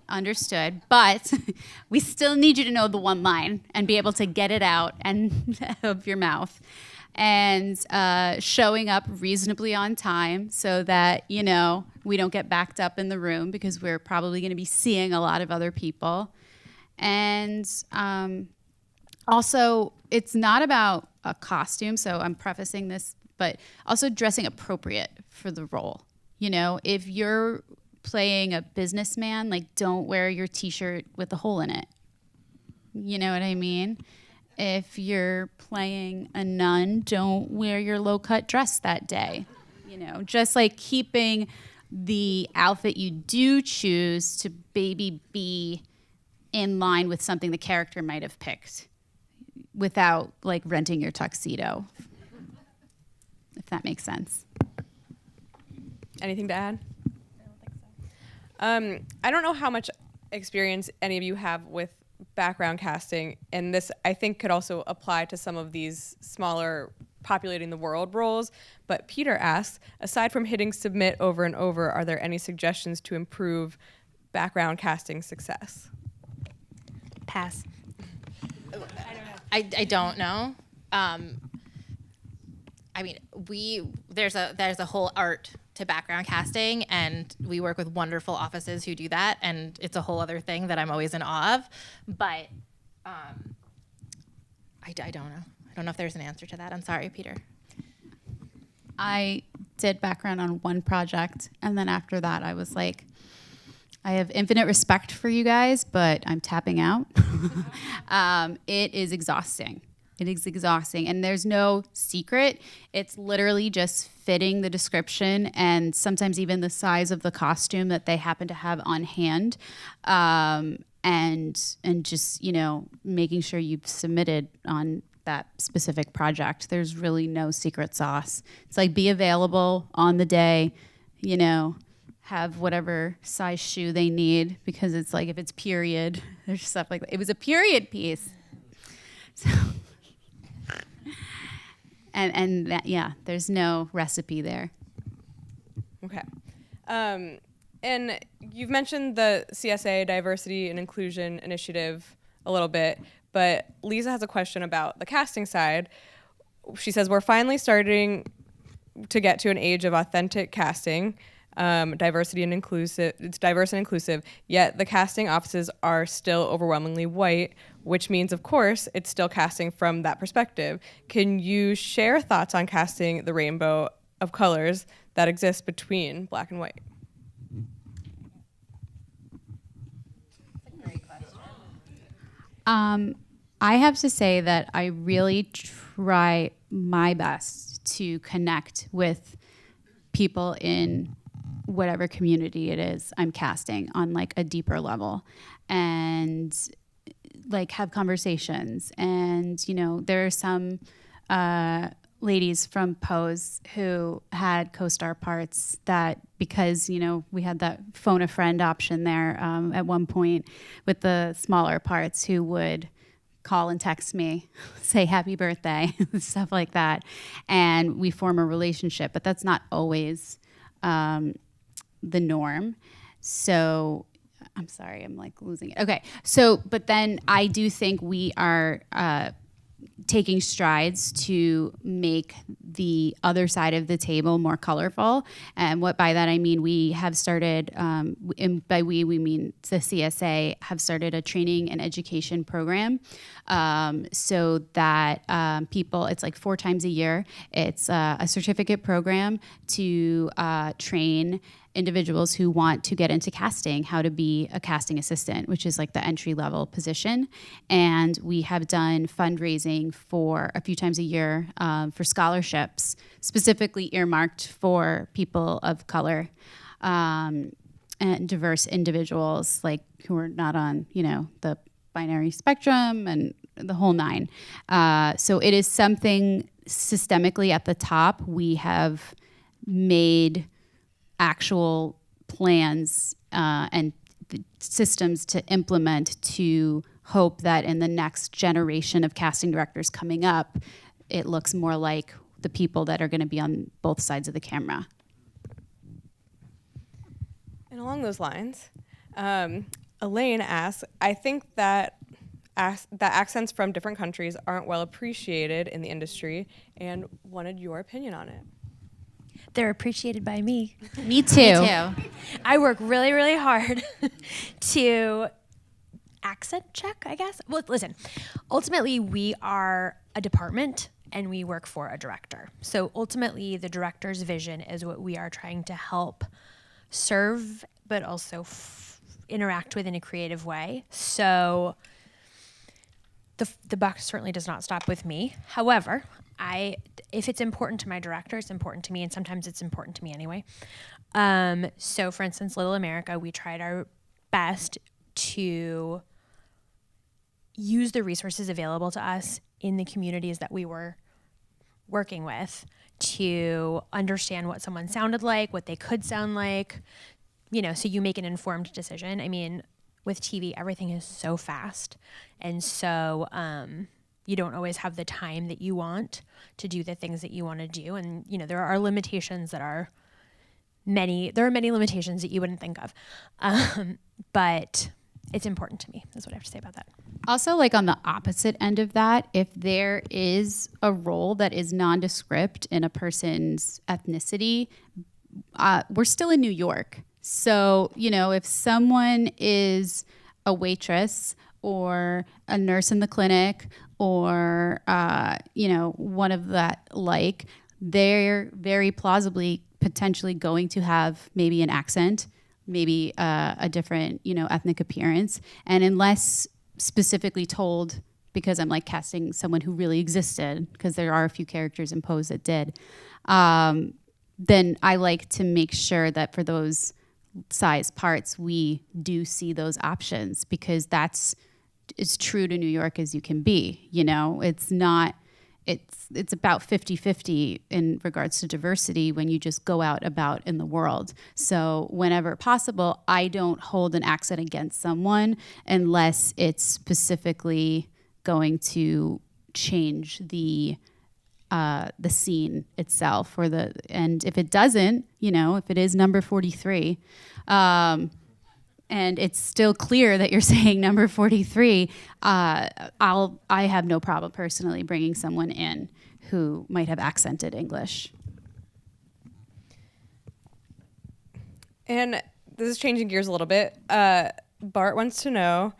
Understood. But we still need you to know the one line and be able to get it out and of your mouth. And showing up reasonably on time so that, we don't get backed up in the room because we're probably going to be seeing a lot of other people. And also, it's not about a costume, so I'm prefacing this, but also dressing appropriate for the role. If you're playing a businessman, like, don't wear your T-shirt with a hole in it. You know what I mean? If you're playing a nun, don't wear your low-cut dress that day. Just like keeping the outfit you do choose to maybe be in line with something the character might have picked without like renting your tuxedo, if that makes sense. Anything to add? I don't think so. I don't know how much experience any of you have with background casting, and this I think could also apply to some of these smaller populating the world roles, but Peter asks, aside from hitting submit over and over, are there any suggestions to improve background casting success? Pass. I don't know. There's a whole art to background casting, and we work with wonderful offices who do that, and it's a whole other thing that I'm always in awe of. But I don't know. I don't know if there's an answer to that. I'm sorry, Peter. I did background on one project, and then after that, I was like, I have infinite respect for you guys, but I'm tapping out. It is exhausting. It is exhausting, and there's no secret. It's literally just fitting the description and sometimes even the size of the costume that they happen to have on hand, and just making sure you've submitted on that specific project. There's really no secret sauce. It's like, be available on the day, have whatever size shoe they need, because it's like, if it's period, there's stuff like that. It was a period piece. So, and that, there's no recipe there. Okay. And you've mentioned the CSA Diversity and Inclusion Initiative a little bit, but Lisa has a question about the casting side. She says, we're finally starting to get to an age of authentic casting, diversity and inclusive. It's diverse and inclusive, yet the casting offices are still overwhelmingly white, which means, of course, it's still casting from that perspective. Can you share thoughts on casting the rainbow of colors that exists between black and white? I have to say that I really try my best to connect with people in whatever community it is I'm casting on like a deeper level, and like have conversations. And, you know, there are some ladies from Pose who had co-star parts that, because, you know, we had that phone a friend option there at one point with the smaller parts, who would call and text me, say happy birthday, stuff like that. And we form a relationship, but that's not always the norm. So I'm sorry, I'm like losing it. Okay, so, but then I do think we are taking strides to make the other side of the table more colorful. And what by that I mean, we have started, and by we mean the CSA, have started a training and education program so that people, it's like 4 times a year. It's a certificate program to train individuals who want to get into casting how to be a casting assistant, which is like the entry level position. And we have done fundraising for a few times a year for scholarships, specifically earmarked for people of color and diverse individuals, like who are not on, you know, the binary spectrum and the whole nine. So it is something systemically at the top. We have made actual plans and systems to implement to hope that in the next generation of casting directors coming up, it looks more like the people that are going to be on both sides of the camera. And along those lines, Elaine asks, I think that accents from different countries aren't well appreciated in the industry, and wanted your opinion on it. They're appreciated by me. Me too. Me too. I work really, really hard to accent check, I guess. Well, listen, ultimately we are a department and we work for a director. So ultimately the director's vision is what we are trying to help serve, but also interact with in a creative way. So the buck certainly does not stop with me. However, if it's important to my director, it's important to me, and sometimes it's important to me anyway. So for instance, Little America, we tried our best to use the resources available to us in the communities that we were working with to understand what someone sounded like, what they could sound like, you know, so you make an informed decision. I mean, with TV, everything is so fast. And so you don't always have the time that you want to do the things that you want to do. And, you know, there are limitations that are there are many limitations that you wouldn't think of. But it's important to me, is what I have to say about that. Also, like on the opposite end of that, if there is a role that is nondescript in a person's ethnicity, we're still in New York. So, you know, if someone is a waitress or a nurse in the clinic or, you know, one of that, like, they're very plausibly potentially going to have maybe an accent, maybe a different, you know, ethnic appearance. And unless specifically told, because I'm like casting someone who really existed, because there are a few characters in Pose that did, then I like to make sure that for those size parts, we do see those options, because that's as true to New York as you can be. You know, it's not, it's about 50-50 in regards to diversity when you just go out about in the world. So whenever possible, I don't hold an accent against someone unless it's specifically going to change the the scene itself, and if it doesn't, if it is number 43, and it's still clear that you're saying number 43, I have no problem personally bringing someone in who might have accented English. And this is changing gears a little bit. Bart wants to know,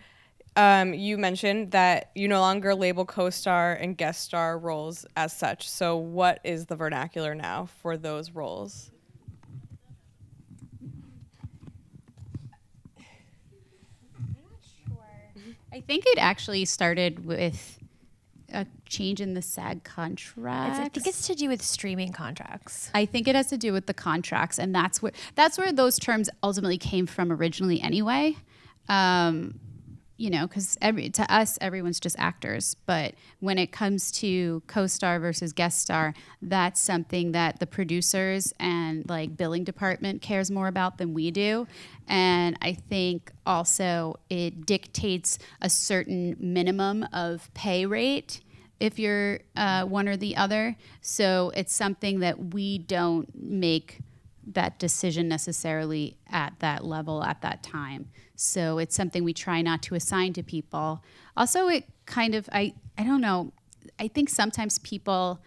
you mentioned that you no longer label co-star and guest star roles as such. So what is the vernacular now for those roles? I think it actually started with a change in the SAG contract. I think it's to do with streaming contracts. I think it has to do with the contracts, and that's where those terms ultimately came from originally anyway. Because to us, everyone's just actors. But when it comes to co-star versus guest star, that's something that the producers and billing department cares more about than we do. And I think also it dictates a certain minimum of pay rate if you're one or the other. So it's something that we don't make that decision necessarily at that level at that time. So it's something we try not to assign to people. Also, it kind of, I don't know, I think sometimes people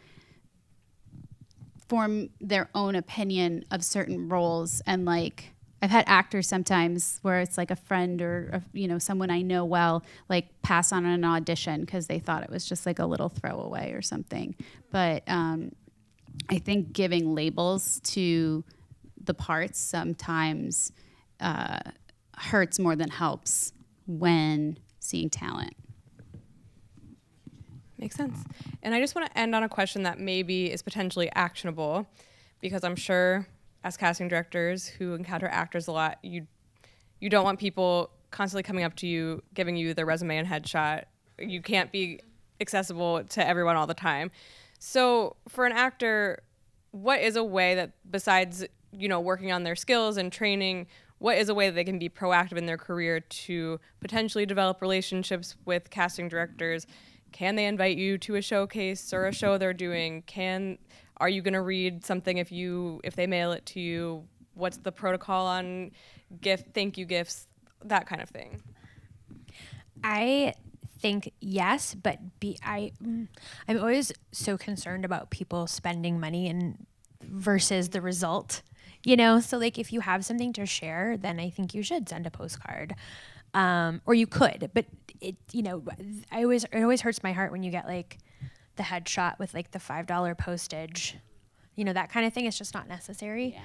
form their own opinion of certain roles. And I've had actors sometimes where it's a friend or someone I know well, pass on an audition because they thought it was just a little throwaway or something. But I think giving labels to the parts sometimes hurts more than helps when seeing talent. Makes sense. And I just want to end on a question that maybe is potentially actionable, because I'm sure as casting directors who encounter actors a lot, you don't want people constantly coming up to you, giving you their resume and headshot. You can't be accessible to everyone all the time. So for an actor, what is a way that, besides working on their skills and training, what is a way that they can be proactive in their career to potentially develop relationships with casting directors? Can they invite you to a showcase or a show they're doing? Are you going to read something if they mail it to you? What's the protocol on thank you gifts, that kind of thing? I think yes, but I'm always so concerned about people spending money versus the result. So if you have something to share, then I think you should send a postcard, or you could. But it always hurts my heart when you get the headshot with the $5 postage, that kind of thing is just not necessary.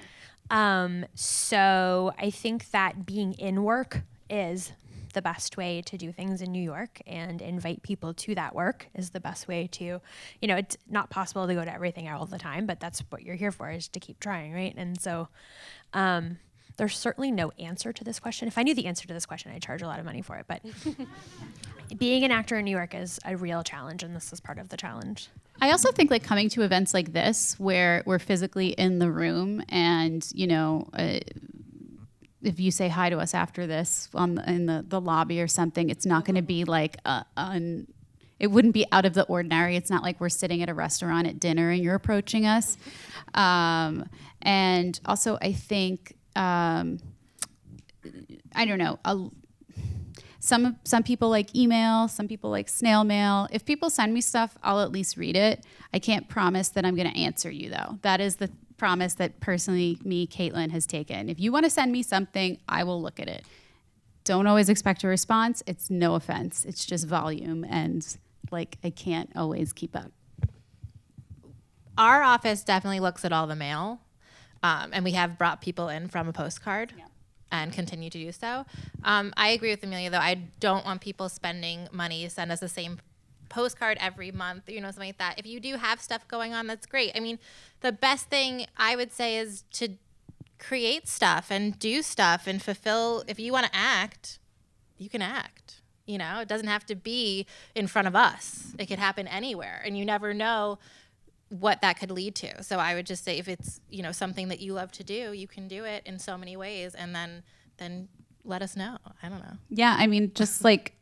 Yeah. So I think that being in work is the best way to do things in New York, and invite people to that work is the best way to, it's not possible to go to everything all the time, but that's what you're here for, is to keep trying, right? And so there's certainly no answer to this question. If I knew the answer to this question, I'd charge a lot of money for it, but being an actor in New York is a real challenge, and this is part of the challenge. I also think coming to events like this where we're physically in the room, and if you say hi to us after this in the lobby or something, it's not going to be it wouldn't be out of the ordinary. It's not like we're sitting at a restaurant at dinner and you're approaching us. And also I think, I don't know, some people like email, some people like snail mail. If people send me stuff, I'll at least read it. I can't promise that I'm going to answer you, though. That is the promise that personally Caitlin has taken. If you want to send me something, I will look at it. Don't always expect a response. It's no offense. It's just volume, and I can't always keep up. Our office definitely looks at all the mail, and we have brought people in from a postcard. Yeah. And continue to do so. I agree with Amelia, though. I don't want people spending money to send us the same postcard every month, something like that. If you do have stuff going on, that's great. I mean, the best thing I would say is to create stuff and do stuff and fulfill. If you want to act, you can act. It doesn't have to be in front of us. It could happen anywhere, and you never know what that could lead to. So I would just say, if it's something that you love to do, you can do it in so many ways, and then let us know. I don't know. Yeah, I mean, just like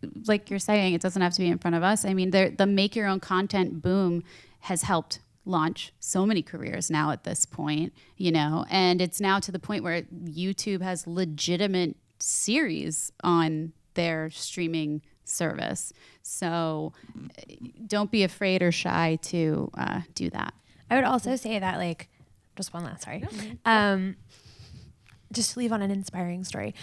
you're saying, it doesn't have to be in front of us. I mean, the make your own content boom has helped launch so many careers now at this point, you know, and it's now to the point where YouTube has legitimate series on their streaming service. So don't be afraid or shy to do that. I would also say that, like, just one last, sorry. Just to leave on an inspiring story.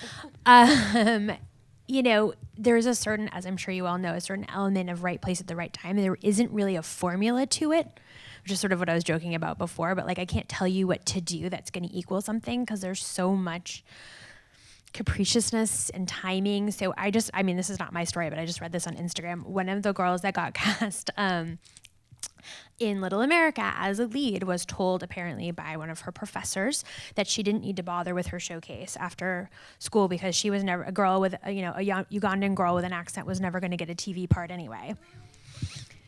You know, there's a certain, as I'm sure you all know, a certain element of right place at the right time. There isn't really a formula to it, which is sort of what I was joking about before. But like, I can't tell you what to do that's going to equal something because there's so much capriciousness and timing. So I mean, this is not my story, but I just read this on Instagram. One of the girls that got cast in Little America as a lead was told apparently by one of her professors that she didn't need to bother with her showcase after school because she was never a girl with a young Ugandan girl with an accent was never going to get a TV part anyway.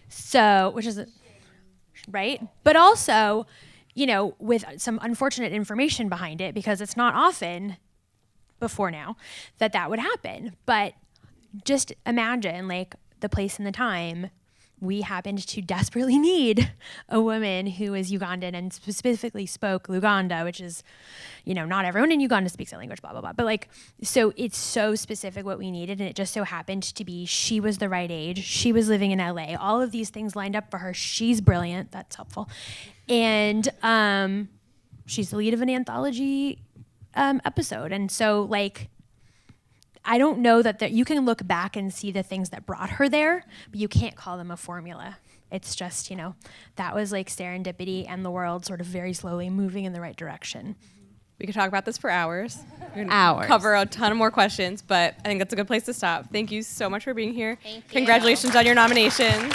So, which is right, but also, you know, with some unfortunate information behind it because it's not often before now that would happen. But just imagine like the place and the time. We happened to desperately need a woman who is Ugandan and specifically spoke Luganda, which is, you know, not everyone in Uganda speaks that language, blah, blah, blah. But like, so it's so specific what we needed. And it just so happened to be, she was the right age. She was living in LA. All of these things lined up for her. She's brilliant. That's helpful. And she's the lead of an anthology episode. And so like, I don't know that you can look back and see the things that brought her there, but you can't call them a formula. It's just, you know, that was like serendipity and the world sort of very slowly moving in the right direction. We could talk about this for hours. We're gonna Hours. cover a ton of more questions, but I think that's a good place to stop. Thank you so much for being here. Thank you. Congratulations on your nominations.